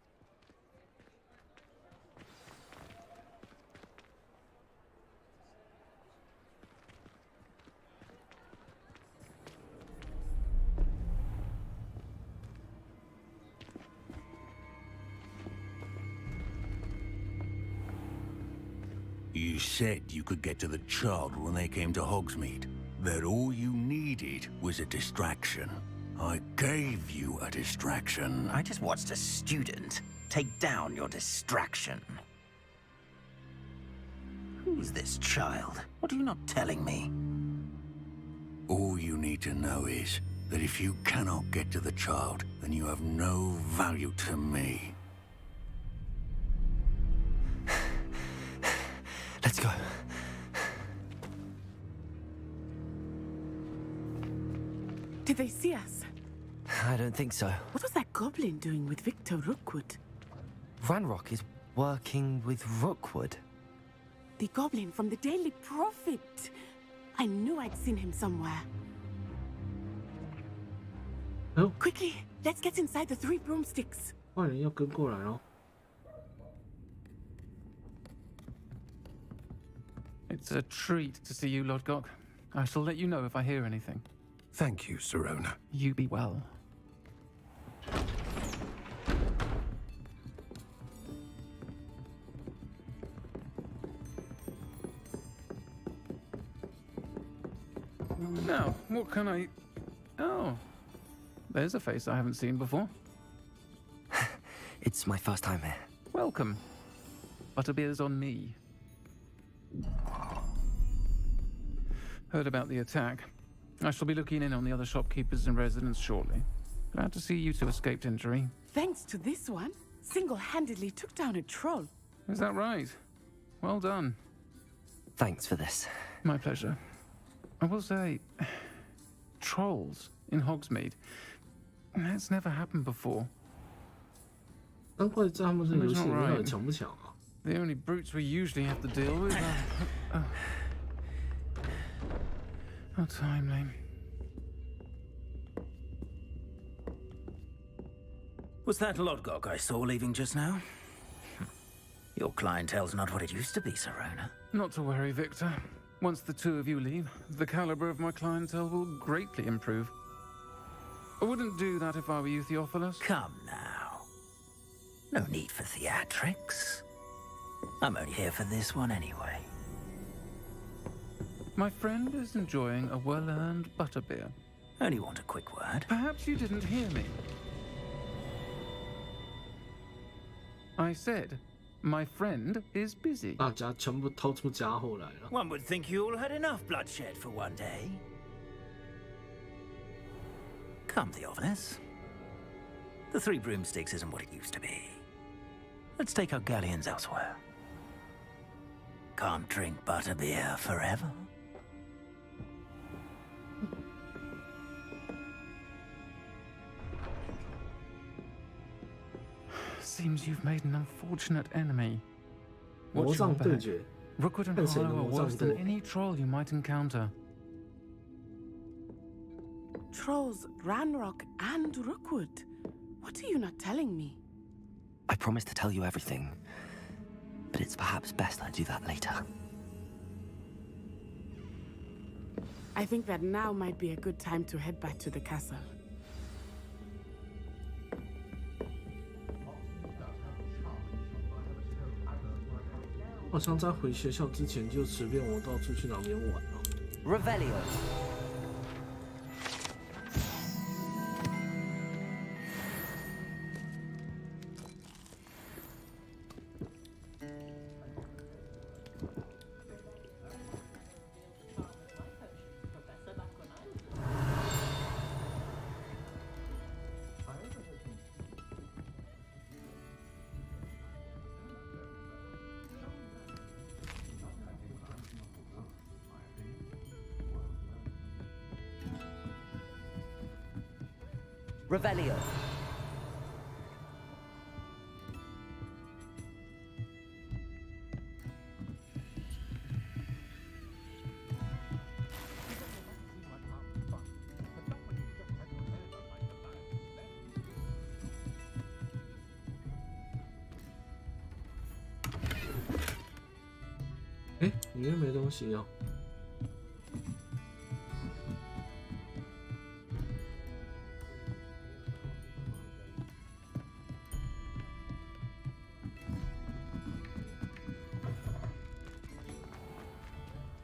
You said you could get to the child when they came to Hogsmeade. That all you needed was a distraction. I gave you a distraction. I just watched a student take down your distraction. Who's this child? What are you not telling me? All you need to know is that if you cannot get to the child, then you have no value to me. Let's go. Did they see us? I don't think so. What was that goblin doing with Victor Rookwood? Ranrock is working with Rookwood. The goblin from the Daily Prophet. I knew I'd seen him somewhere. Oh. Quickly, let's get inside the Three Broomsticks. 坏人要跟过来哦。 It's a treat to see you, Lodgok. I shall let you know if I hear anything. Thank you, Serona. You be well. Now, what can I... Oh, there's a face I haven't seen before. It's my first time here. Welcome. Butterbeer's on me. Heard about the attack. I shall be looking in on the other shopkeepers and residents shortly. Glad to see you two escaped injury. Thanks to this one, single-handedly took down a troll. Is that right? Well done. Thanks for this. My pleasure. I will say, trolls in Hogsmeade. That's never happened before. 难怪在他们这游戏里面强不强啊？ The only brutes we usually have to deal with are... How timely. Was that Lodgok I saw leaving just now? Your clientele's not what it used to be, Serona. Not to worry, Victor. Once the two of you leave, the caliber of my clientele will greatly improve. I wouldn't do that if I were you, Theophilus. Come now. No need for theatrics. I'm only here for this one anyway. My friend is enjoying a well-earned butterbeer. Only want a quick word. Perhaps you didn't hear me. I said, my friend is busy. 大家全部掏出家伙来了。 One would think you all had enough bloodshed for one day. Come, Theophilus. The Three Broomsticks isn't what it used to be. Let's take our galleons elsewhere. Can't drink butterbeer forever. Seems you've made an unfortunate enemy. 魔 Watch your 杖对 back. 决， Rookwood and 看谁的 Harlow are 魔杖 worse 多 than。any troll you might encounter. Trolls, Ranrock, and Rookwood. What are you not telling me? I promised to tell you everything, but it's perhaps best I do that later. I think that now might be a good time to head back to the castle. 好像在回学校之前就随便我到处去哪边玩了。Revelio. Revelio. Eh, 里面没东西啊。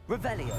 Revelio.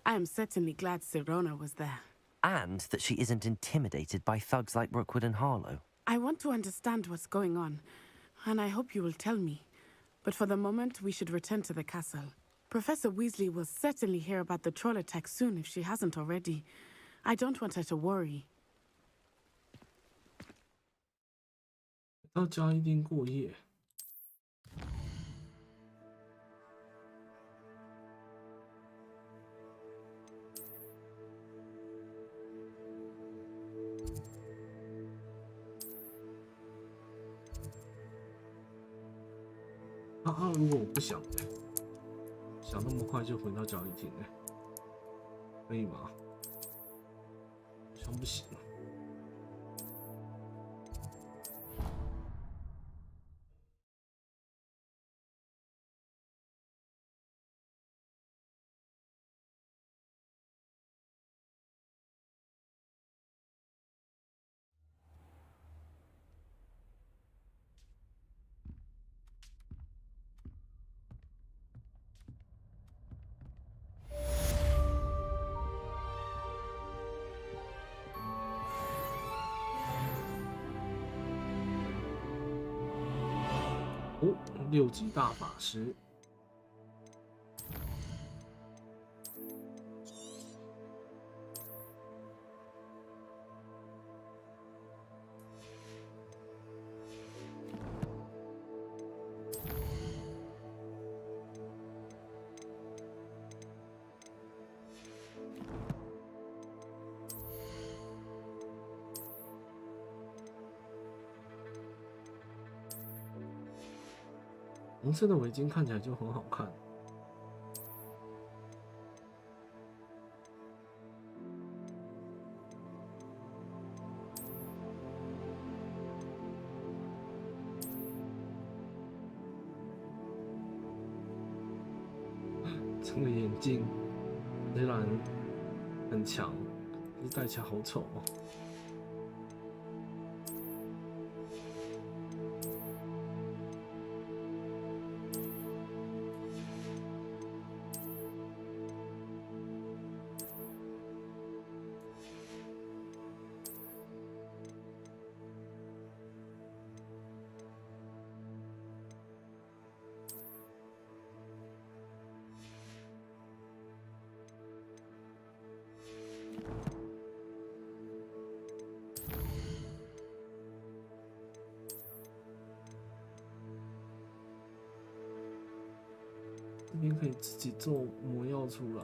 I am certainly glad Sirona was there. And that she isn't intimidated by thugs like Rookwood and Harlow. I want to understand what's going on, and I hope you will tell me. But for the moment, we should return to the castle. Professor Weasley will certainly hear about the troll attack soon if she hasn't already. I don't want her to worry. 到家一定过夜。如果我不想呢？想那么快就回到交易厅呢？可以吗？好像不行。哦，6级大法师。红色的围巾看起来就很好看。这个眼镜虽然很强，可是戴起来好丑哦。这边可以自己做魔药出来。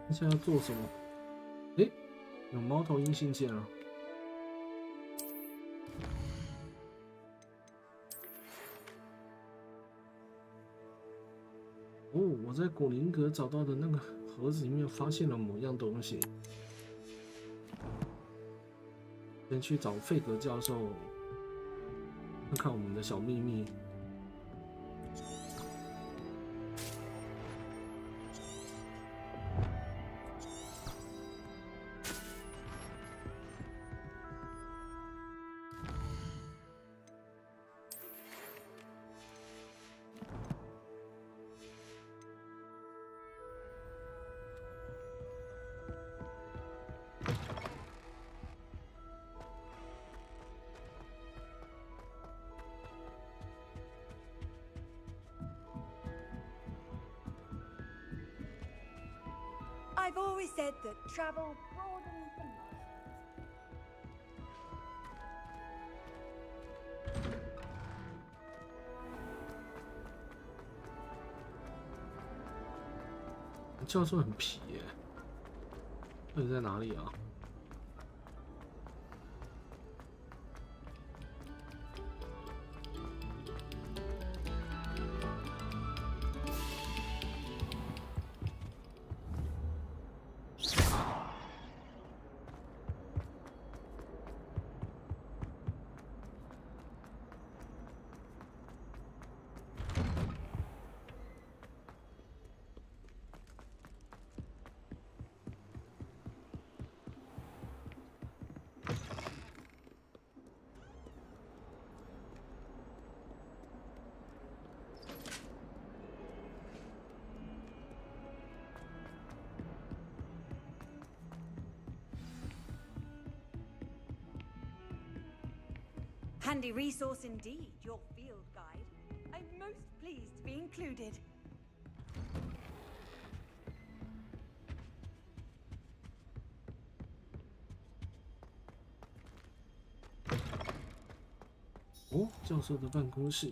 现在要做什么？诶，有猫头鹰信件啊！哦，我在古灵阁找到的那个盒子里面发现了某样东西。先去找费格教授，看看我们的小秘密。I've always said that travel broadens the mind. 教授很皮耶，到底在哪里啊？Handy resource indeed, your field guide. I'm most pleased to be included. Oh, 教授的办公室。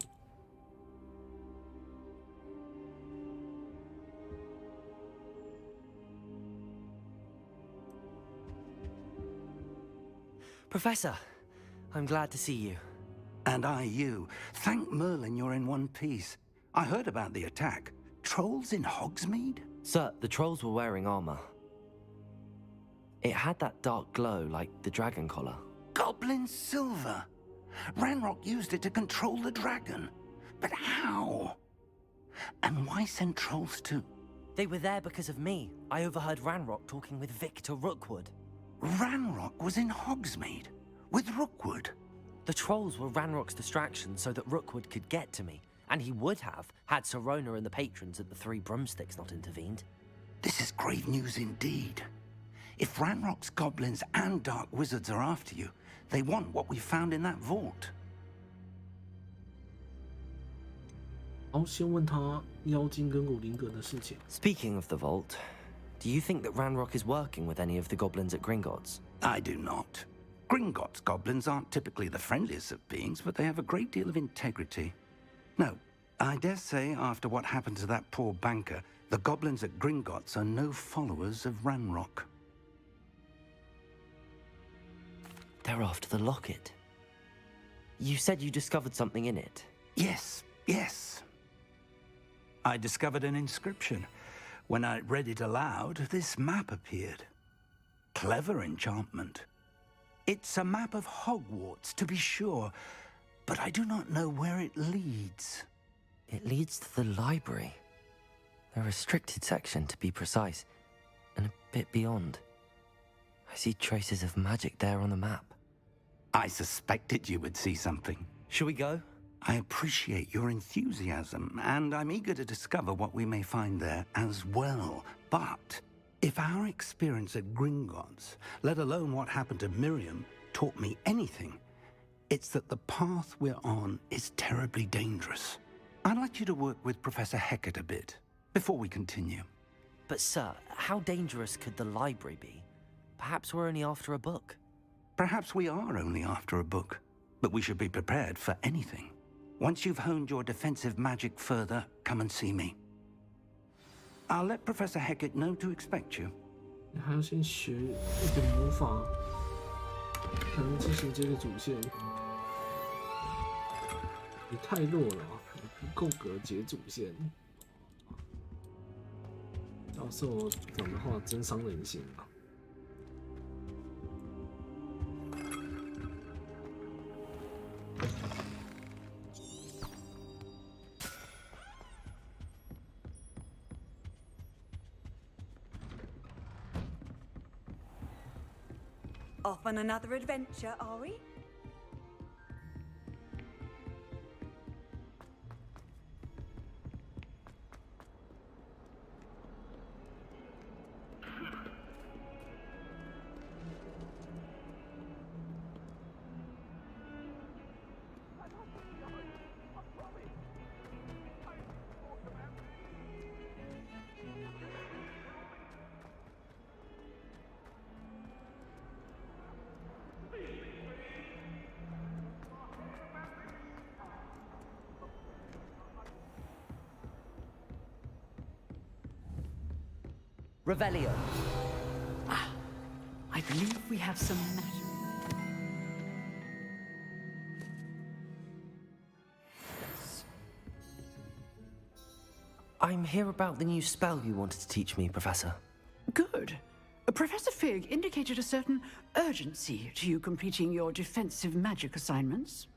Professor, I'm glad to see you. And I you. Thank Merlin you're in one piece. I heard about the attack. Trolls in Hogsmeade? Sir, the trolls were wearing armor. It had that dark glow like the dragon collar. Goblin silver! Ranrock used it to control the dragon. But how? And why send trolls too? They were there because of me. I overheard Ranrock talking with Victor Rookwood. Ranrock was in Hogsmeade? With Rookwood? The trolls were Ranrock's distraction so that Rookwood could get to me. And he would have, had Sirona and the patrons at the Three Broomsticks not intervened. This is grave news indeed. If Ranrock's goblins and dark wizards are after you, they want what we found in that vault. 好，先问他妖精跟古灵阁的事情。Speaking of the vault, do you think that Ranrock is working with any of the goblins at Gringotts? I do not. Gringotts goblins aren't typically the friendliest of beings, but they have a great deal of integrity. No, I dare say after what happened to that poor banker, the goblins at Gringotts are no followers of Ranrock. They're after the locket. You said you discovered something in it. Yes, yes. I discovered an inscription. When I read it aloud, this map appeared. Clever enchantment. It's a map of Hogwarts, to be sure, but I do not know where it leads. It leads to the library. A restricted section, to be precise, and a bit beyond. I see traces of magic there on the map. I suspected you would see something. Shall we go? I appreciate your enthusiasm, and I'm eager to discover what we may find there as well. But if our experience at Gringotts, let alone what happened to Miriam, taught me anything, it's that the path we're on is terribly dangerous. I'd like you to work with Professor Hecat a bit before we continue. But sir, how dangerous could the library be? Perhaps we're only after a book. Perhaps we are only after a book, but we should be prepared for anything. Once you've honed your defensive magic further, come and see me. I'll let Professor Hecat know to expect you. 你还要先学一点魔法，才能进行这个主线。你太弱了，你不够格解主线。要是我讲的话，真伤人心啊！ Off on another adventure, are we? Revelio. Ah, I believe we have some matter. I'm here about the new spell you wanted to teach me, Professor. Good. Professor Fig indicated a certain urgency to you completing your defensive magic assignments.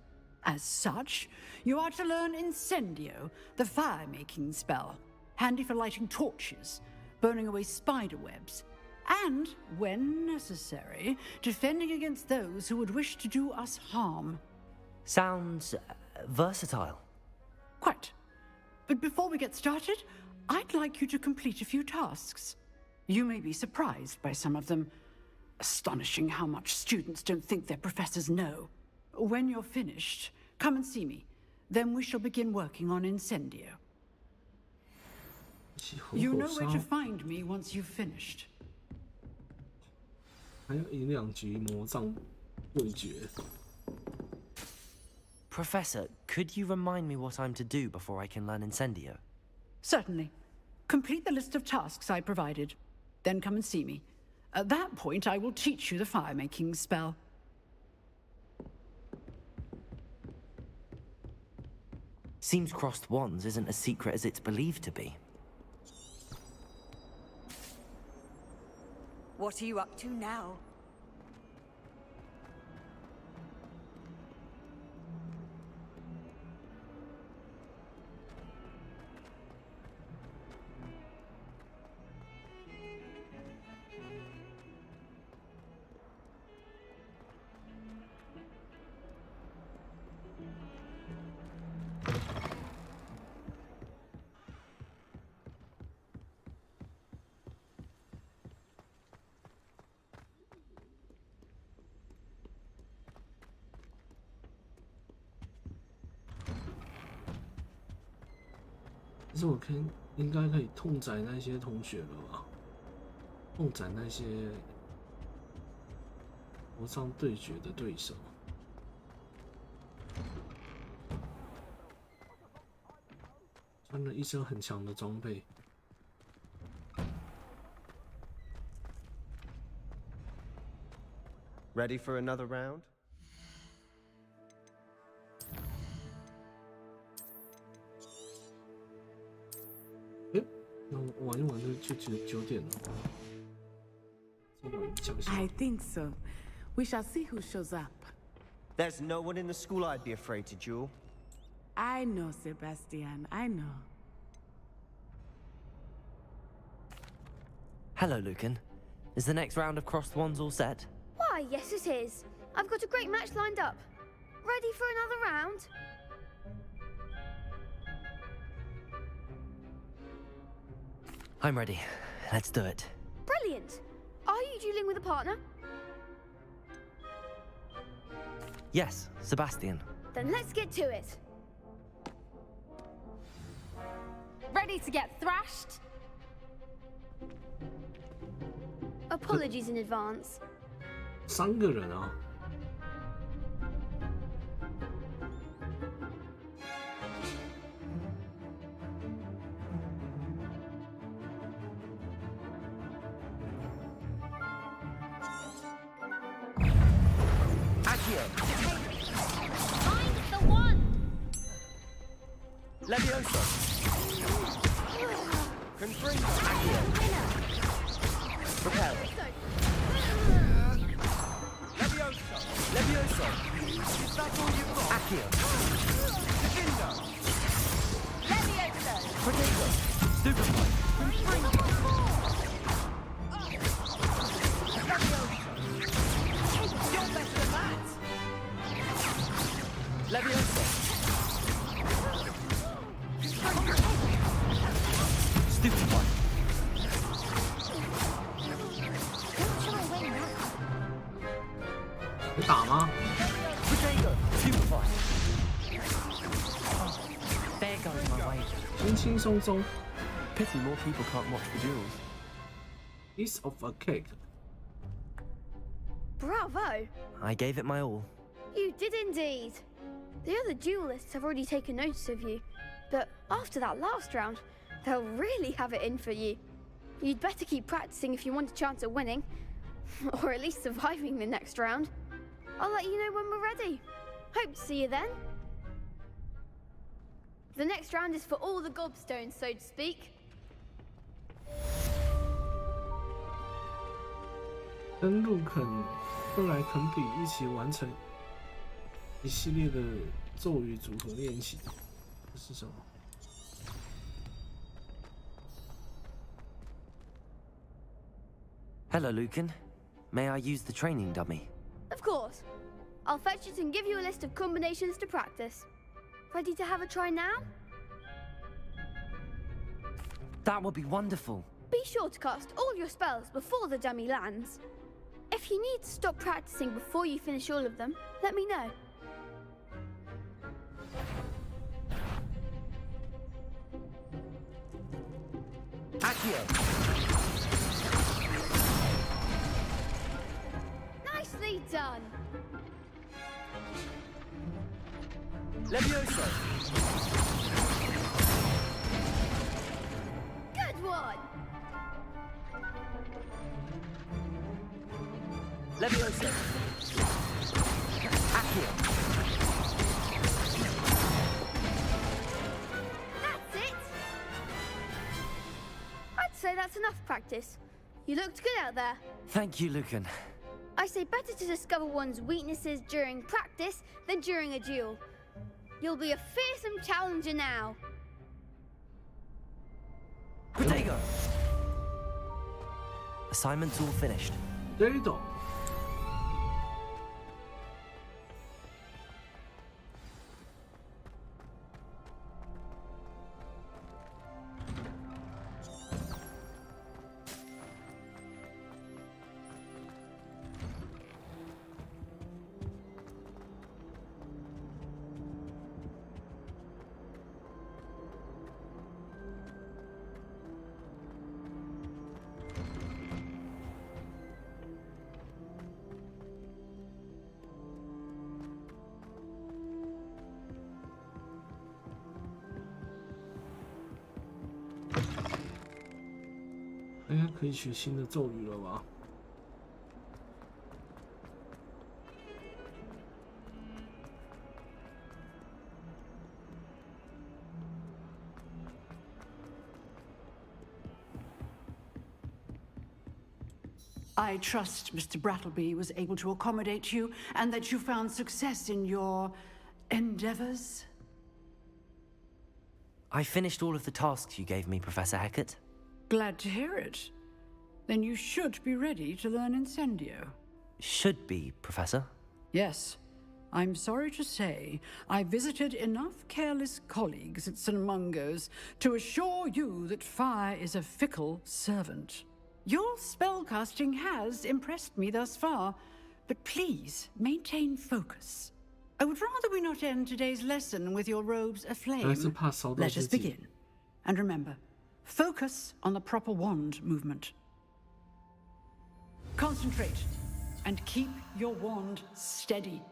As such, you are to learn Incendio, the fire-making spell, handy for lighting torches, burning away spider webs, and, when necessary, defending against those who would wish to do us harm. Sounds versatile. Quite. But before we get started, I'd like you to complete a few tasks. You may be surprised by some of them. Astonishing how much students don't think their professors know. When you're finished, come and see me. Then we shall begin working on Incendio. You know where to find me once you've finished. 还有一两局魔杖对决。Professor, could you remind me what I'm to do before I can learn Incendio? Certainly. Complete the list of tasks I provided. Then come and see me. At that point, I will teach you the fire-making spell. Seems crossed wands isn't as secret as it's believed to be. What are you up to now?其实我应该可以痛宰那些同学了吧？痛宰那些魔杖对决的对手。穿了一身很强的装备。Ready for another round? I think so. We shall see who shows up. There's no one in the school I'd be afraid to duel. I know, Sebastian, I know. Hello, Lucan. Is the next round of crossed wands all set? Why, yes it is. I've got a great match lined up. Ready for another round? I'm ready. Let's do it. Brilliant. Are you dueling with a partner? Yes, Sebastian. Then let's get to it. Ready to get thrashed? Apologies in advance. 3个人啊。Find the one! Levioso! Confringo! Accio! Repel! Levioso! Levioso! Is that all you've got? Accio! Defendo! Levioso! Protego! Stupefy! You're better than that! Levioso! Stupid one! Protego! Stupefy! There goes my way. 轻轻松松 Pity more people can't watch the duels. piece of a cake. Bravo! I gave it my all. You did indeed. The other duelists have already taken notice of you, but after that last round, they'll really have it in for you. You'd better keep practicing if you want a chance at winning, or at least surviving the next round. I'll let you know when we're ready. Hope to see you then. The next round is for all the gobstones, so to speak. 跟陆肯、克莱肯比一起完成一系列的咒语组合练习，这是什么？ Hello, Lucan. May I use the training dummy? Of course. I'll fetch it and give you a list of combinations to practice. Ready to have a try now? That would be wonderful. Be sure to cast all your spells before the dummy lands. If you need to stop practicing before you finish all of them, let me know. Accio! Nicely done. Levioso! Good one. Levioso! Accio! That's it. I'd say that's enough practice. You looked good out there. Thank you, Lucan. I say better to discover one's weaknesses during practice than during a duel. You'll be a fearsome challenger now. Protego! Assignment's all finished. There you go.应该可以学新的咒语了吧？ I trust Mr. Brattleby was able to accommodate you and that you found success in your endeavors. I finished all of the tasks you gave me, Professor Hecat. Glad to hear it. Then you should be ready to learn Incendio. Should be, Professor. Yes. I'm sorry to say, I visited enough careless colleagues at St. Mungo's to assure you that fire is a fickle servant. Your spellcasting has impressed me thus far, but please maintain focus. I would rather we not end today's lesson with your robes aflame. Let us begin. And remember, focus on the proper wand movement. Concentrate and keep your wand steady.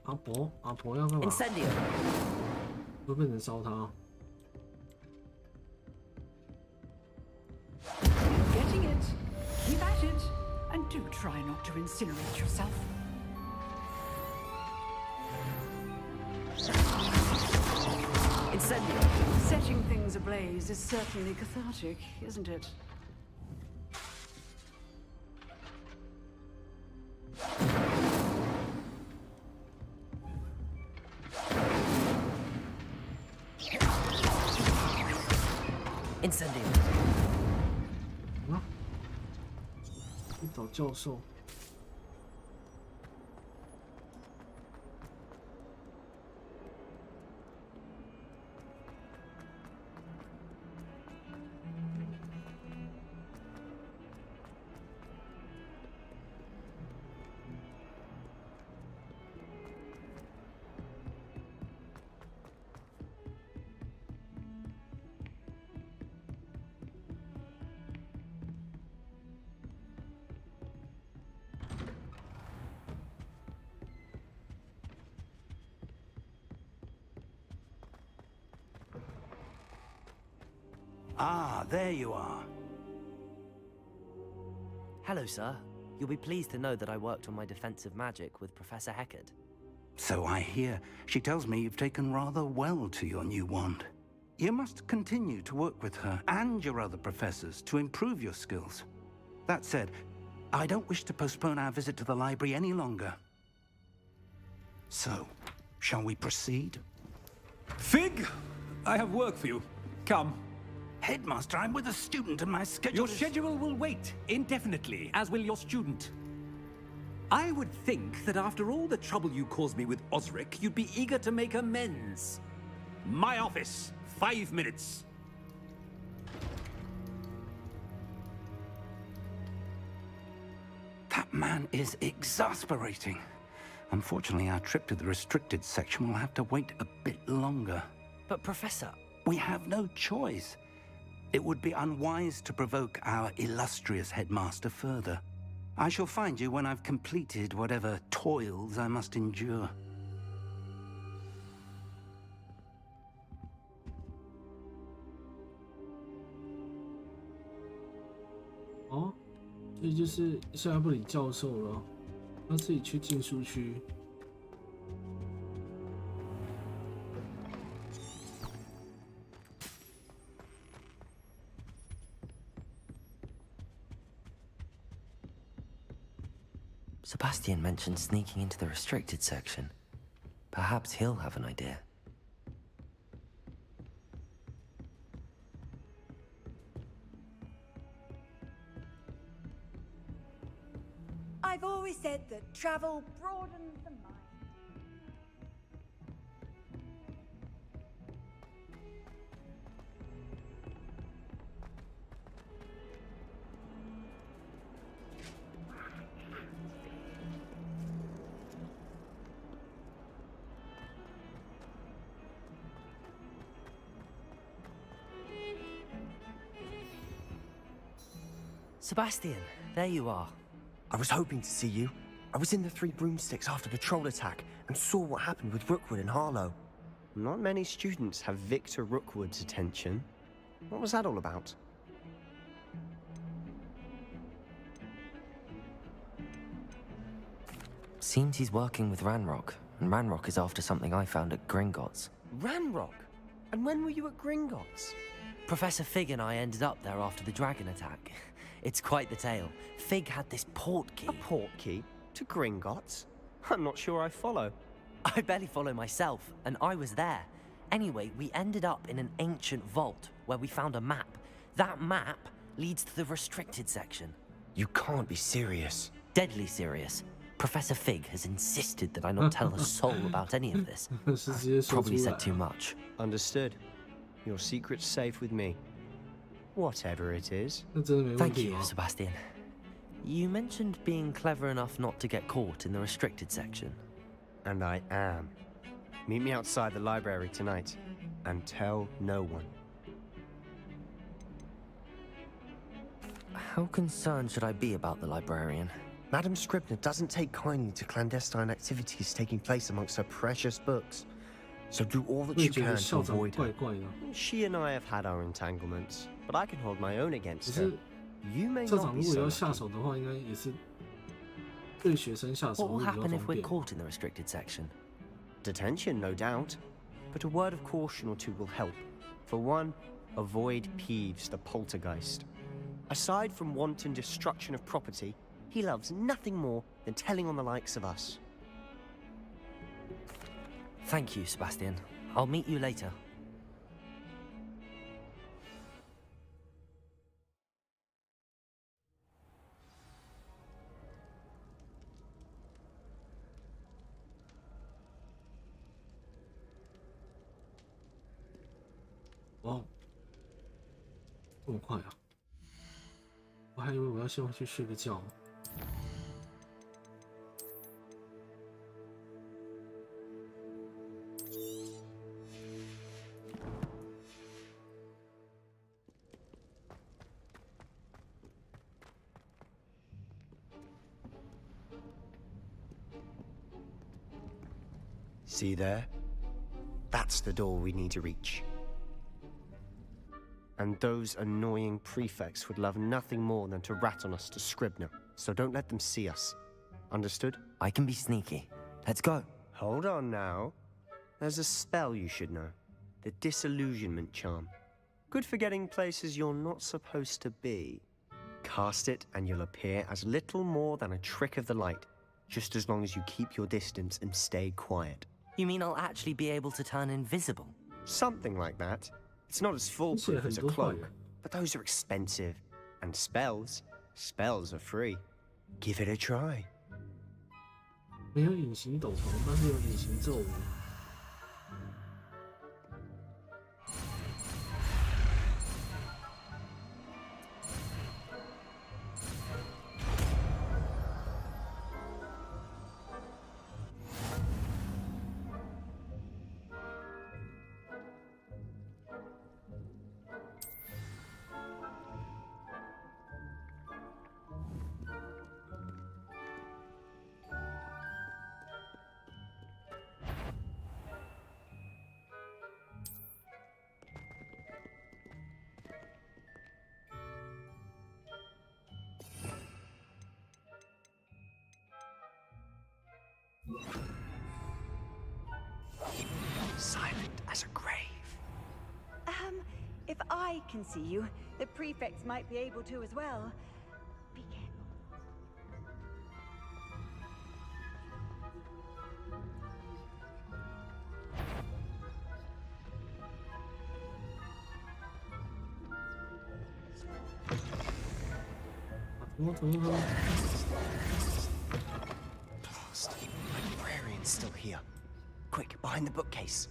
阿婆要干嘛？ Incendio. 会变成烧它。 Getting it. Keep at it. And do try not to incinerate yourself. Incendio. Setting things ablaze is certainly cathartic, isn't it? Incendio. 去找教授。Ah, there you are. Hello, sir. You'll be pleased to know that I worked on my defensive magic with Professor Heckard. So I hear. She tells me you've taken rather well to your new wand. You must continue to work with her and your other professors to improve your skills. That said, I don't wish to postpone our visit to the library any longer. So, shall we proceed? Fig, I have work for you. Come. Headmaster, I'm with a student and my schedule Your schedule will wait indefinitely, as will your student. I would think that after all the trouble you caused me with Osric, you'd be eager to make amends. My office, 5 minutes. That man is exasperating. Unfortunately, our trip to the restricted section will have to wait a bit longer. But, Professor... We have no choice. It would be unwise to provoke our illustrious headmaster further. I shall find you when I've completed whatever toils I must endure.哦，这就是下不理教授了，他自己去禁书区。 Sebastian mentioned sneaking into the restricted section. Perhaps he'll have an idea. I've always said that travel broadens the mind. Sebastian, there you are. I was hoping to see you. I was in the Three Broomsticks after the troll attack and saw what happened with Rookwood and Harlow. Not many students have Victor Rookwood's attention. What was that all about? Seems he's working with Ranrock, and Ranrock is after something I found at Gringotts. Ranrock? And when were you at Gringotts? Professor Fig and I ended up there after the dragon attack. It's quite the tale. Fig had this port key. A port key? To Gringotts? I'm not sure I follow. I barely follow myself, and I was there. Anyway, we ended up in an ancient vault where we found a map. That map leads to the restricted section. You can't be serious. Deadly serious. Professor Fig has insisted that I not tell a soul about any of this. Probably said too much. Understood. Your secret's safe with me. Whatever it is. Thank you, Sebastian. You mentioned being clever enough not to get caught in the restricted section. And I am. Meet me outside the library tonight, and tell no one. How concerned should I be about the librarian? Madam Scribner doesn't take kindly to clandestine activities taking place amongst her precious books. So do all that you can to avoid her. She and I have had our entanglements, but I can hold my own against her. You may not be so lucky. What will happen if we're caught in the restricted section? Detention, no doubt. But a word of caution or two will help. For one, avoid Peeves, the poltergeist. Aside from wanton destruction of property, he loves nothing more than telling on the likes of us. Thank you, Sebastian. I'll meet you later. Oh. 这么快啊！我还以为我要先回去睡个觉。See there? That's the door we need to reach. And those annoying prefects would love nothing more than to rat on us to Scribner, so don't let them see us. Understood? I can be sneaky. Let's go. Hold on now. There's a spell you should know. The Disillusionment Charm. Good for getting places you're not supposed to be. Cast it and you'll appear as little more than a trick of the light, just as long as you keep your distance and stay quiet. You mean I'll actually be able to turn invisible? Something like that. It's not as foolproof as a cloak, but those are expensive. And spells are free. Give it a try. 没有隐形斗篷，但是有隐形咒语。Silent as a grave. If I can see you, the prefects might be able to as well. Be careful. Blast. Librarian's still here. Quick, behind the bookcase.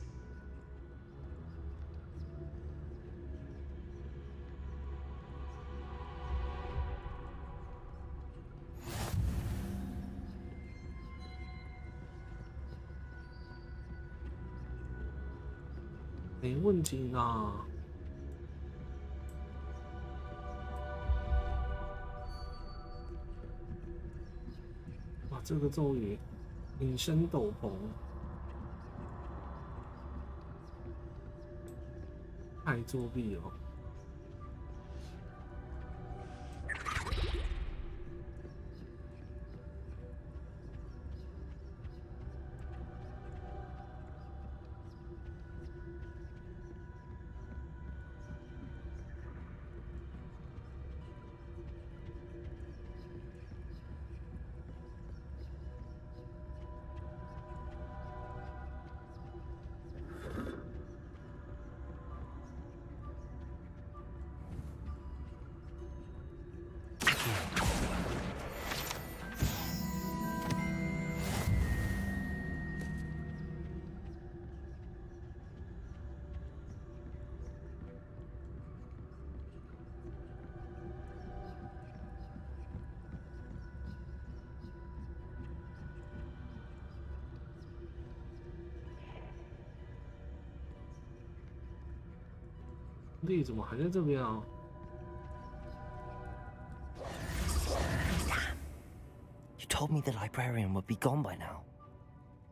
"没问题啦。哇，这个咒语，隐身斗篷，太作弊了。弟怎么还在这边啊？ You told me the librarian would be gone by now.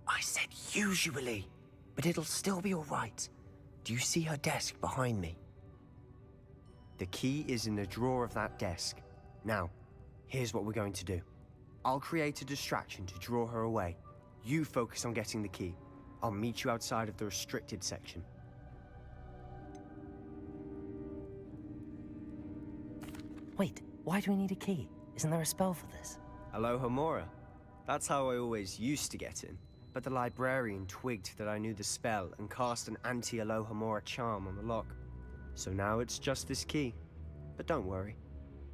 I said usually, but it'll still be all right. Do you see her desk behind me? The key is in the drawer of that desk. Now, here's what we're going to do. I'll create a distraction to draw her away. You focus on getting the key. I'll meet you outside of the restricted section. Wait, why do we need a key? Isn't there a spell for this? Alohomora. That's how I always used to get in. But the librarian twigged that I knew the spell and cast an anti-Alohomora charm on the lock. So now it's just this key. But don't worry.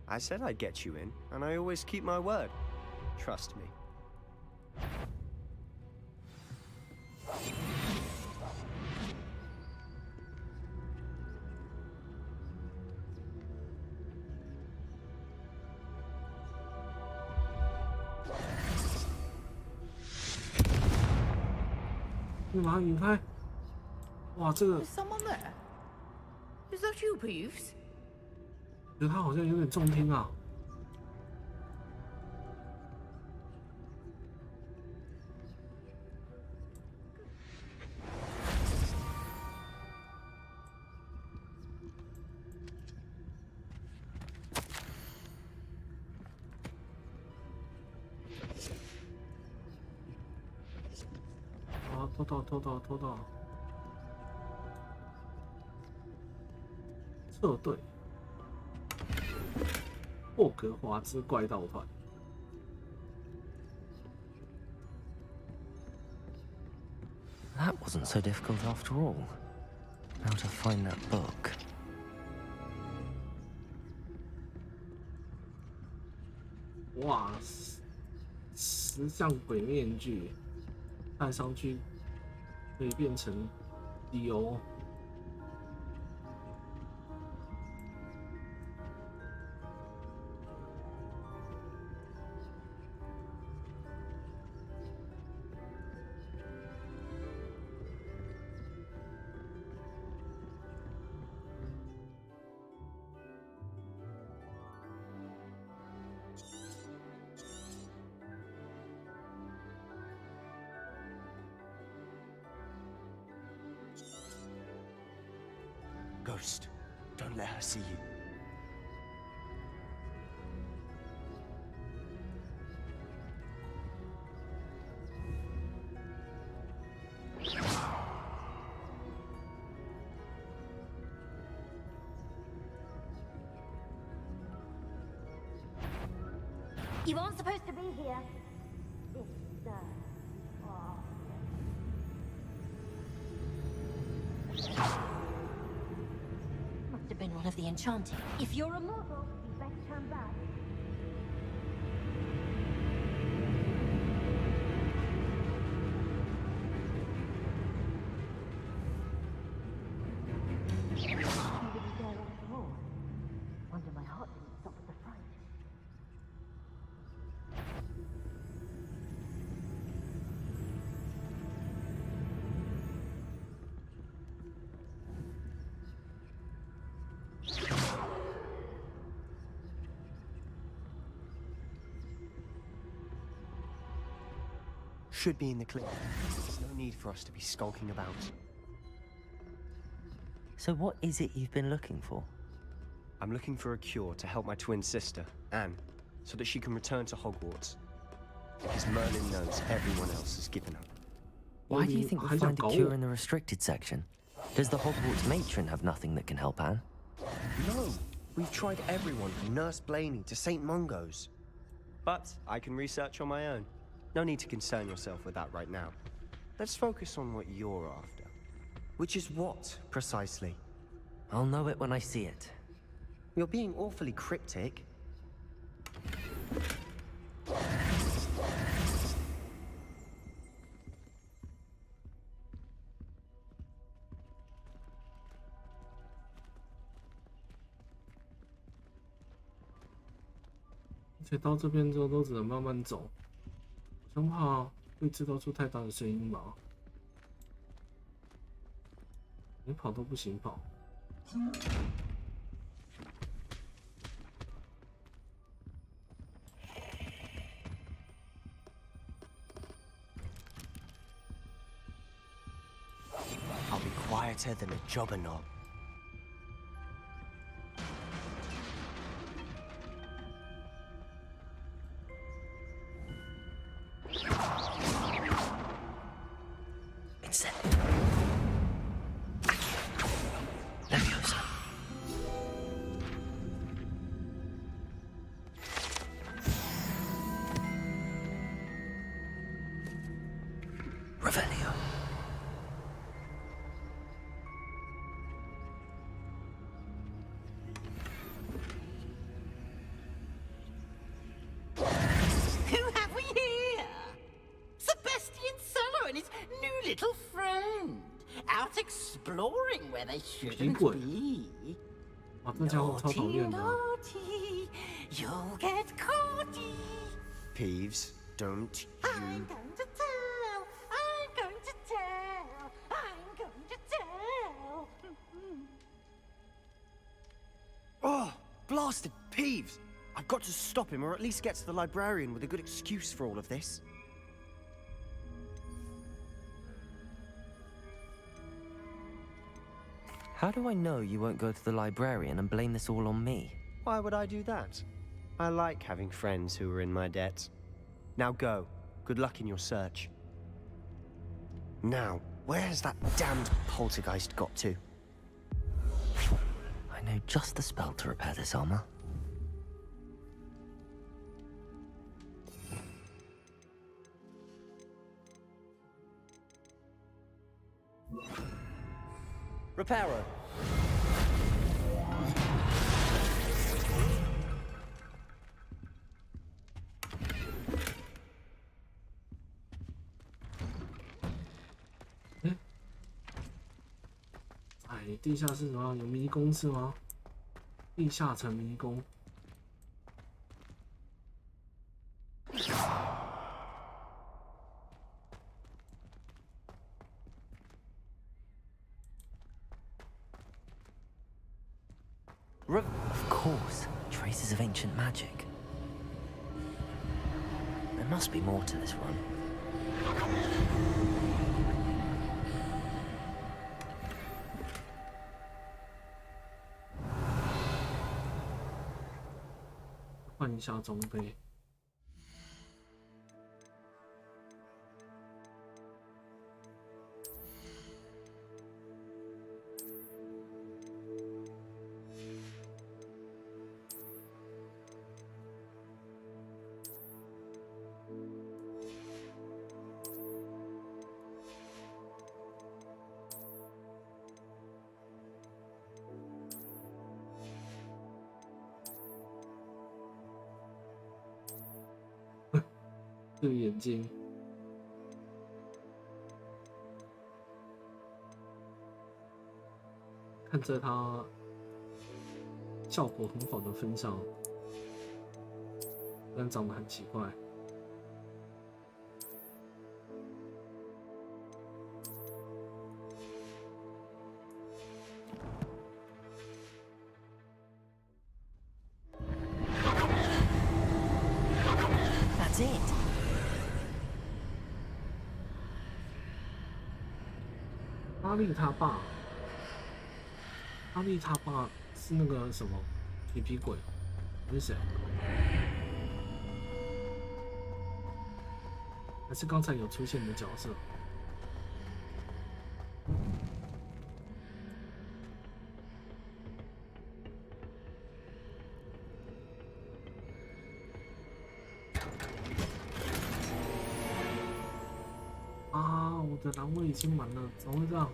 I said I'd get you in, and I always keep my word. Trust me. 你把它引开。哇，这个 Is someone there? Is that you, Peeves? 觉得他好像有点中听啊。啊，偷到。撤队。霍格华兹怪盗团。 That wasn't so difficult after all. How to find that book? 哇，石像鬼面具，戴上去可以变成DO。 Ghost, don't let her see you. You aren't supposed to be here. Must have been one of the enchanting. If you're a mortal, you best turn back. You didn't dare after all. Wonder my heart didn't stop at the fright. Should be in the clip. There's no need for us to be skulking about. So what is it you've been looking for? I'm looking for a cure to help my twin sister, Anne, so that she can return to Hogwarts. Because Merlin knows everyone else has given up. Why do you think we'll find a cure in the restricted section? Does the Hogwarts matron have nothing that can help Anne? No, we've tried everyone from Nurse Blaney to St. Mungo's. But I can research on my own. No need to concern yourself with that right now. Let's focus on what you're after. Which is what, precisely? I'll know it when I see it. You're being awfully cryptic.而且到这边之后都只能慢慢走，好像怕会制造出太大的声音吧。连跑都不行跑。I'll be quieter than a juggernaut. It's Leviosa. Revelio. Who have we here? Sebastian Solo and his new little friend. Out exploring where they shouldn't be. Naughty, naughty, you'll get caughty. Peeves, don't I'm you... going to tell. I'm going to tell. I'm going to tell. Oh, blasted Peeves! I've got to stop him, or at least get to the librarian with a good excuse for all of this. How do I know you won't go to the librarian and blame this all on me? Why would I do that? I like having friends who are in my debt. Now go. Good luck in your search. Now, where has that damned poltergeist got to? I know just the spell to repair this armor. Reparo.哎，地下室什么？有迷宫是吗？地下城迷宫。Of course, traces of ancient magic. There must be more to this run.换一下装备。这个眼睛，看在它效果很好的份上，但长得很奇怪。That's it. 哈利他爸，哈利他爸是那个什么皮皮鬼，是谁？还是刚才有出现的角色？啊，我的栏位已经满了，怎么会这样？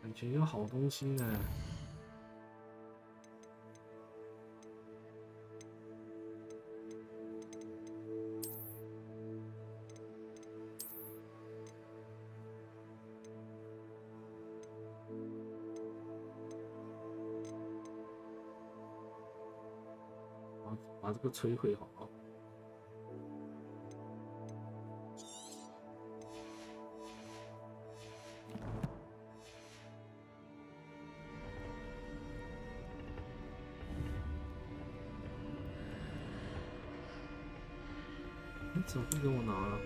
感觉有好东西呢。把这个摧毁好。怎么不给我拿了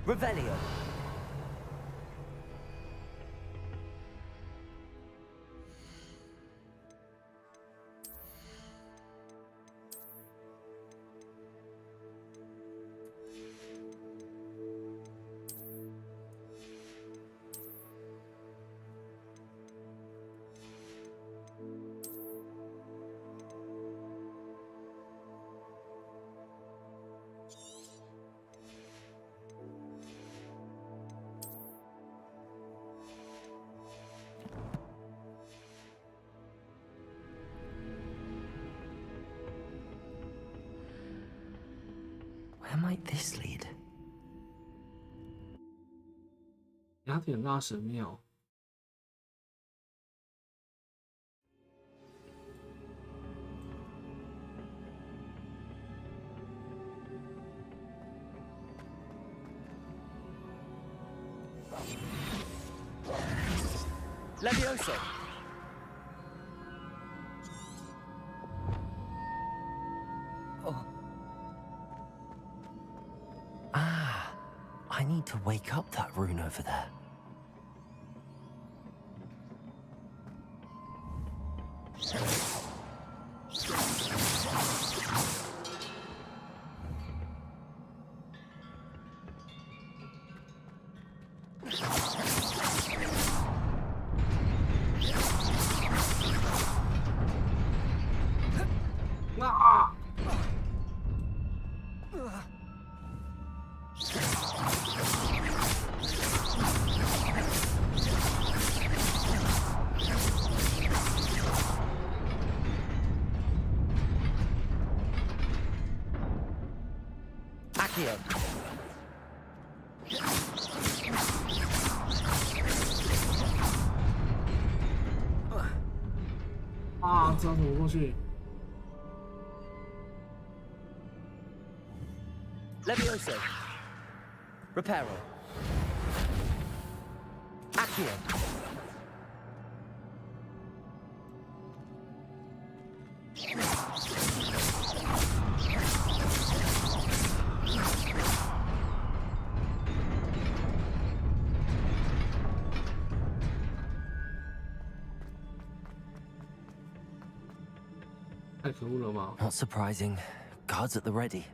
Revelio. Where might this lead? 雅典娜神庙。Levioso. I need to wake up that rune over there. Accio. 啊，这样怎么过去？ Levioso. Reparo. Accio. Not surprising. Guards at the ready.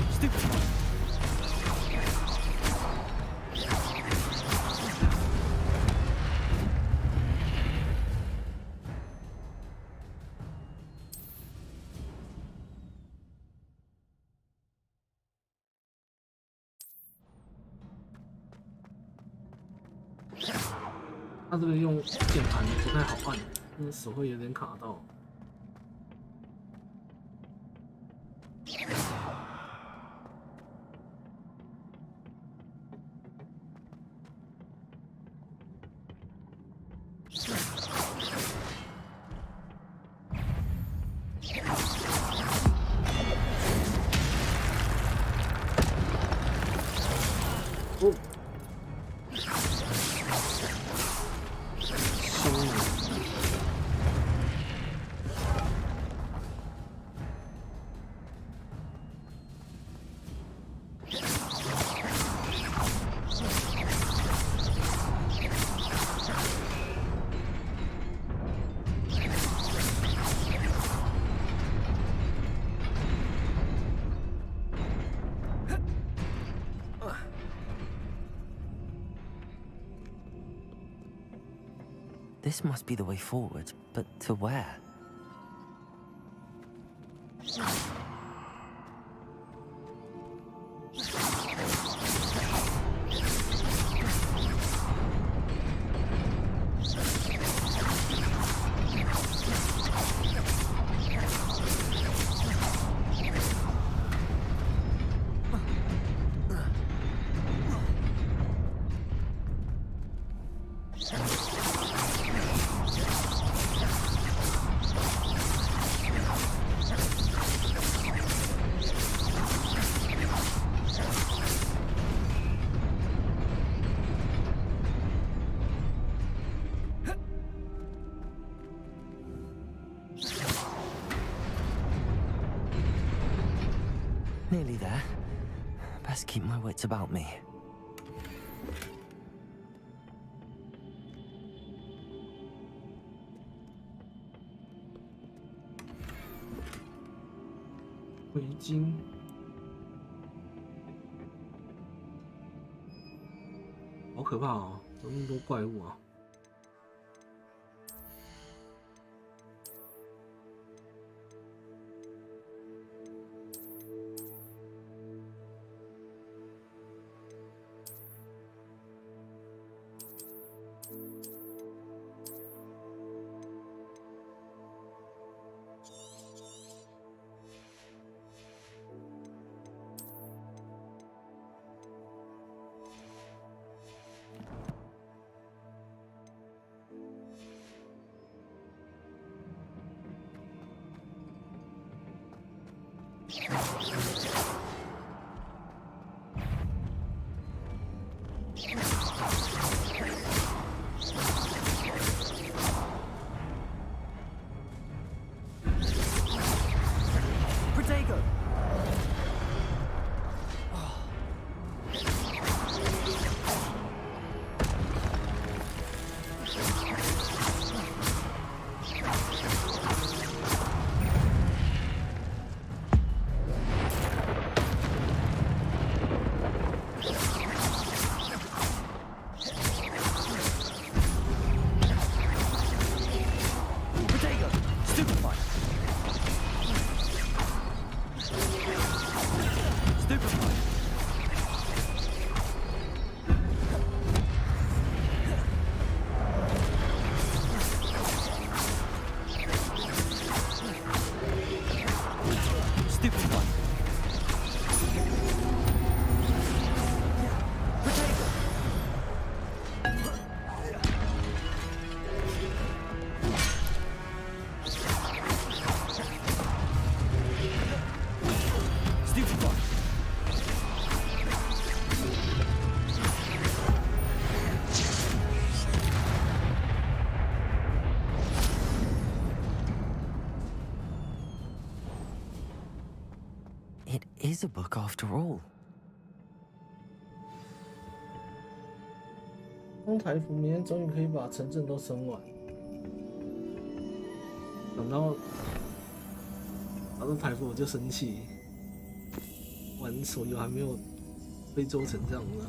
Stupid. 他这个用键盘不太好按，手会有点卡到。哦。This must be the way forward, but to where? Nearly there. Best keep my wits about me. Hối 好可怕哦！有那么多怪物啊！It is a book after all. 当台服明天终于可以把城镇都升完。等到拿到台服我就生气，玩手游还没有非洲成这样呢。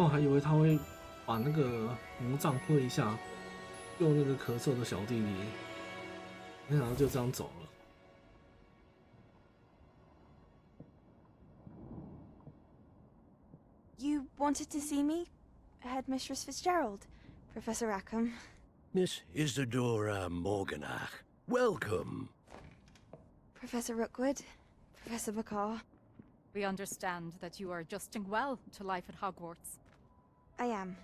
我还以为他会把那个魔杖挥一下，救那个咳嗽的小弟弟，没想到就这样走了。You wanted to see me? Headmistress Fitzgerald, Professor Rackham. Miss Isadora Morganach, welcome. Professor Rookwood, Professor Bakar. We understand that you are adjusting well to life at Hogwarts. I am.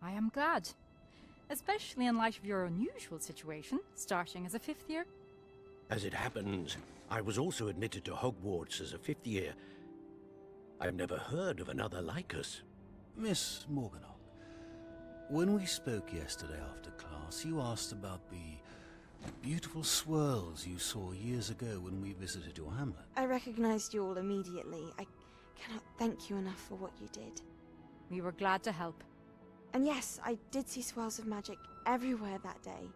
I am glad. Especially in light of your unusual situation, starting as a 5th year. As it happens, I was also admitted to Hogwarts as a 5th year. I've never heard of another like us. Miss Morganach, when we spoke yesterday after class, you asked about the beautiful swirls you saw years ago when we visited your hamlet. I recognized you all immediately. I cannot thank you enough for what you did. We were glad to help. And yes, I did see swirls of magic everywhere that day.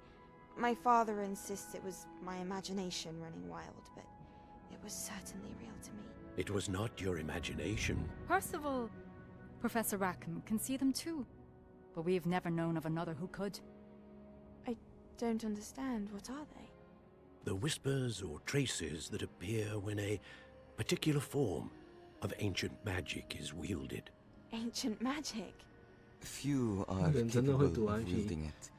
My father insists it was my imagination running wild, but it was certainly real to me. It was not your imagination. Percival, Professor Rackham can see them too. But we've never known of another who could. I don't understand. What are they? The whispers or traces that appear when a particular form of ancient magic is wielded. Ancient magic? Few are capable of wielding it.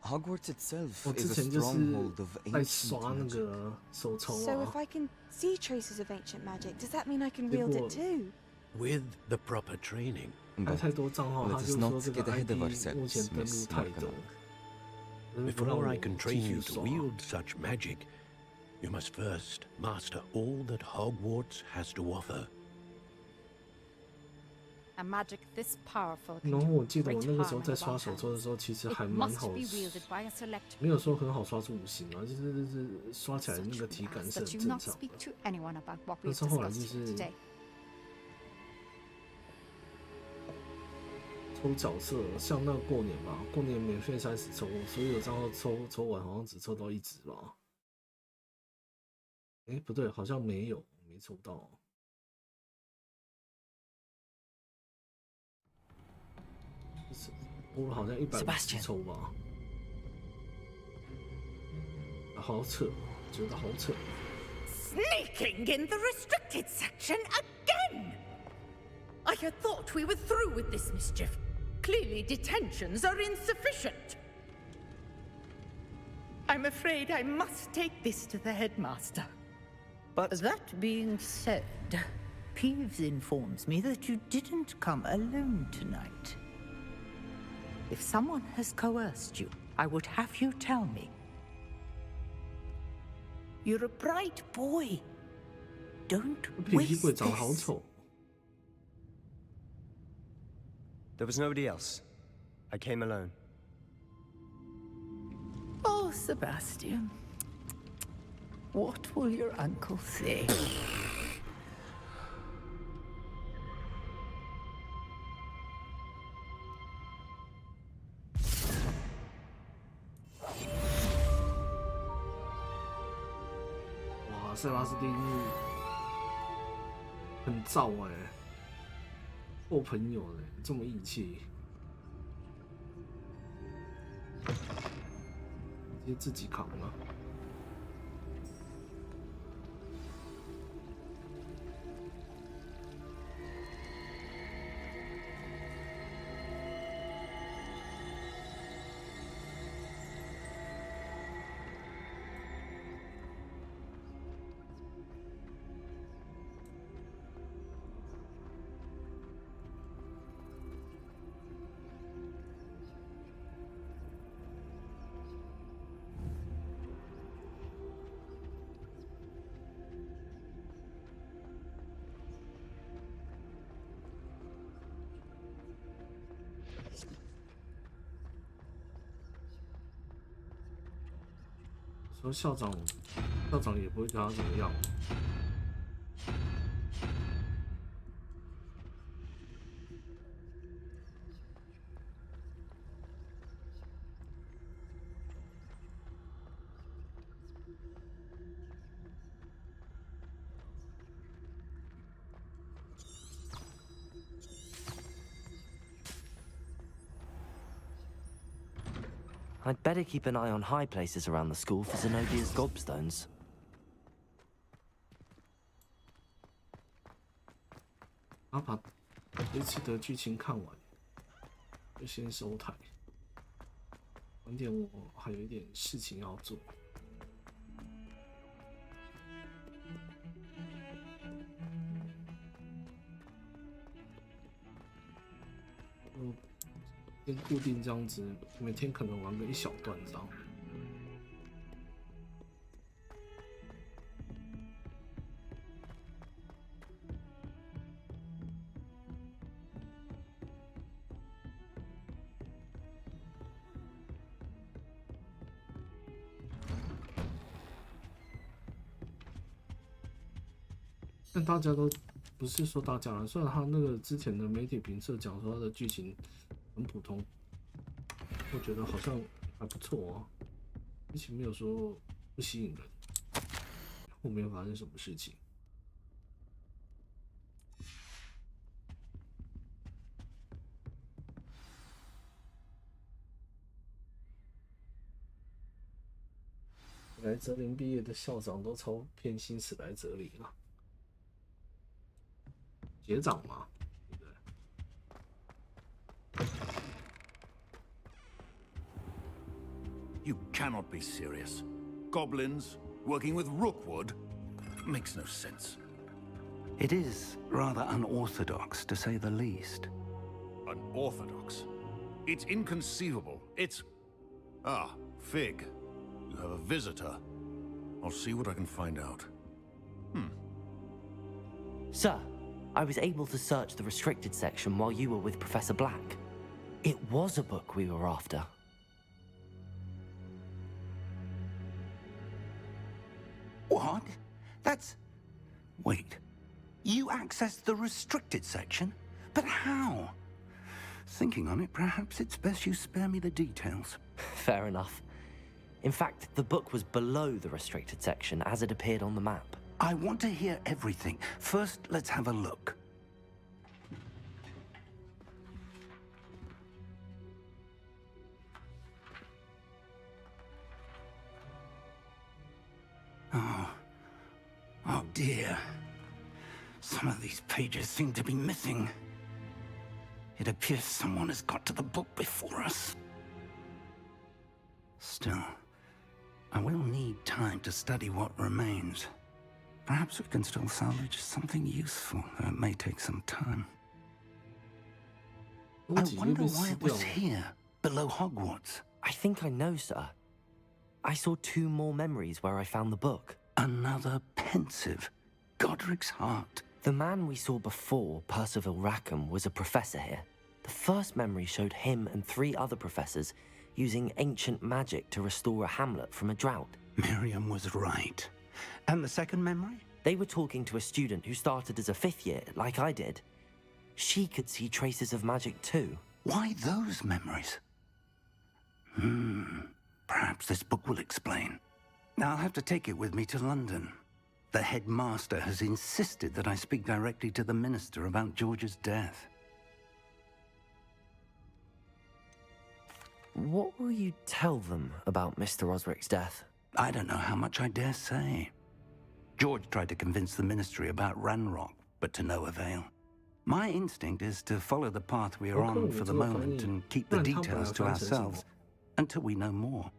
Hogwarts itself is a stronghold of ancient magic. So if I can see traces of ancient magic, does that mean I can wield it too? With the proper training. But let us not get ahead of ourselves, Miss Morganach. Before I can train you to wield such magic, you must first master all that Hogwarts has to offer. A magic this powerful 然后我记得我那个时候在刷手抽的时候，其实还蛮好，没有说很好刷出5星啊，就是刷起来那个体感是很正常的。但是后来就是抽角色，像那过年吧，过年免费30抽，所有账号抽完好像只抽到1只吧。哎，不对，好像没有，没抽到。我好像150抽吧，好扯，觉得好扯。Sneaking in the restricted section again! I had thought we were through with this mischief. Clearly detentions are insufficient. I'm afraid I must take this to the headmaster. But that being said, Peeves informs me that you didn't come alone tonight. If someone has coerced you, I would have you tell me. You're a bright boy. Don't waste this. There was nobody else. I came alone. Oh, Sebastian. What will your uncle say?哇，塞巴斯汀很燥哎，做朋友嘞，这么义气，直接自己扛了。说校长也不会对他怎么样。I'd better keep an eye on high places around the school for Zenobia's gobstones. 然后把这次的剧情看完，就先收台。晚点我还有一点事情要做。先固定这样子，每天可能玩个1小段这样。但大家都不是说大家了，虽然他那个之前的媒体评测讲说他的剧情很普通，我觉得好像还不错啊，剧情没有说不吸引人，后面发生什么事情。史莱哲林毕业的校长都超偏心史莱哲林啊。学长嘛，对不对？ You cannot be serious. Goblins working with Rookwood makes no sense. It is rather unorthodox, to say the least. Unorthodox? It's inconceivable. It's... Ah, Fig. You have a visitor. I'll see what I can find out. Sir, I was able to search the restricted section while you were with Professor Black. It was a book we were after. What? That's... Wait. You accessed the restricted section? But how? Thinking on it, perhaps it's best you spare me the details. Fair enough. In fact, the book was below the restricted section as it appeared on the map. I want to hear everything. First, let's have a look. Oh dear. Some of these pages seem to be missing. It appears someone has got to the book before us. Still, I will need time to study what remains. Perhaps we can still salvage something useful, though it may take some time. I wonder why it was here, below Hogwarts. I think I know, sir. I saw 2 more memories where I found the book. Another pensive. Godric's heart. The man we saw before, Percival Rackham, was a professor here. The first memory showed him and 3 other professors using ancient magic to restore a hamlet from a drought. Miriam was right. And the second memory? They were talking to a student who started as a 5th year, like I did. She could see traces of magic too. Why those memories? Perhaps this book will explain. Now I'll have to take it with me to London. The headmaster has insisted that I speak directly to the minister about George's death. What will you tell them about Mr. Osric's death? I don't know how much I dare say. George tried to convince the ministry about Ranrock, but to no avail. My instinct is to follow the path we are on for the moment and keep the details to ourselves until we know more.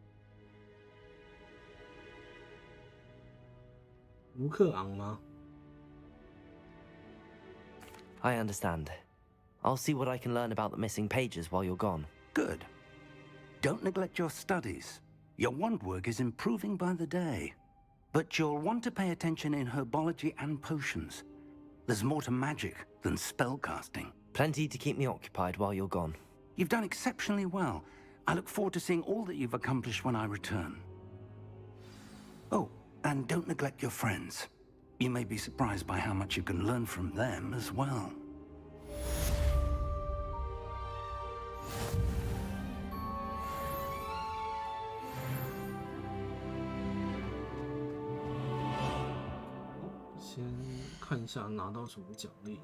卢克昂吗? I understand. I'll see what I can learn about the missing pages while you're gone. Good. Don't neglect your studies. Your wand work is improving by the day. But you'll want to pay attention in herbology and potions. There's more to magic than spellcasting. Plenty to keep me occupied while you're gone. You've done exceptionally well. I look forward to seeing all that you've accomplished when I return. Oh, and don't neglect your friends. You may be surprised by how much you can learn from them as well. Let's 先看一下拿到什么奖励。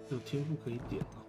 有天赋可以点啊。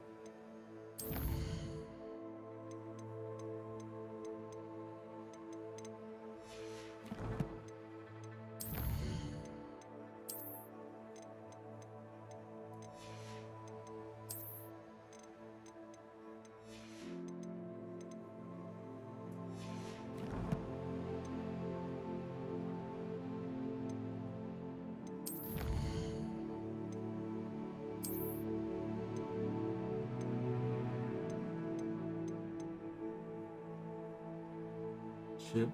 学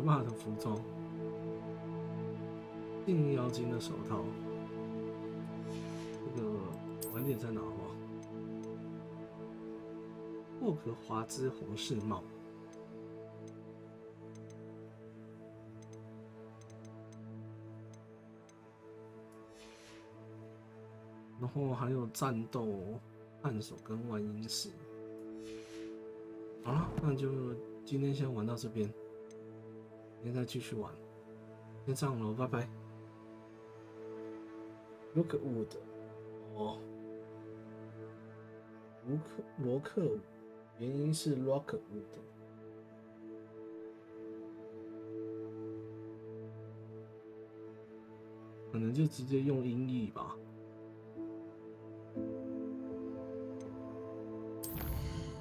霸的服装，定妖精的手套，这个晚点再拿吧。霍格华兹皇室帽，然后还有战斗、探索跟万英石。好了，那就今天先玩到这边，明天再继续玩。先这样了，拜拜。Rookwood， 哦，罗克伍，原因是 Rockwood， 可能就直接用音译吧。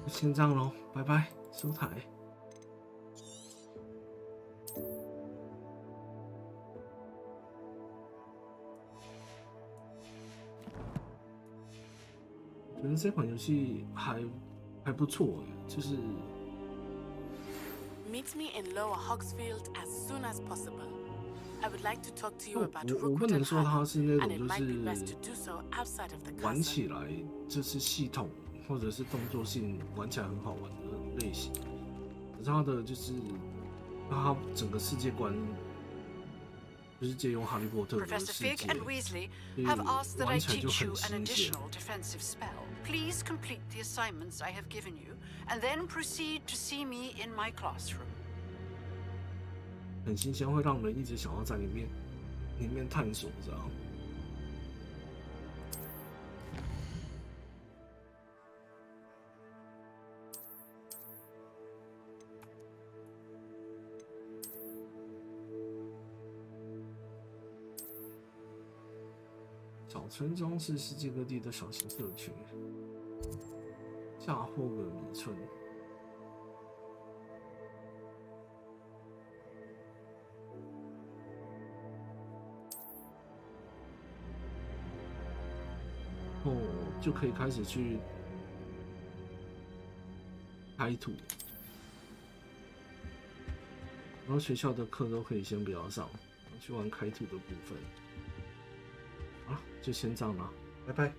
先这样咯，拜拜，收台。觉得这款游戏还不错耶，就是。Meet me in Lower Hogsfield as soon as possible. I would like to talk to you about 我不能说它是那种 and it 就 might be best 是 to do so outside of the 玩 castle. 起来就是系统或者是动作性玩起来很好玩的类型，可是它的就是它整个世界观就是借用哈利波特的 Professor 世 Fig 界， and Weasley 所以 have asked that 玩 I 起来就 teach you 很 an 新鲜。 additional defensive spell. Please complete the assignments I have given you, and then proceed to see me in my classroom. 很新鲜，会让人一直想要在里面探索，这样。小村庄是世界各地的小型社区，夏霍格米村。哦，就可以开始去开土，然后学校的课都可以先不要上，去玩开土的部分。好了，就先这样了，拜拜。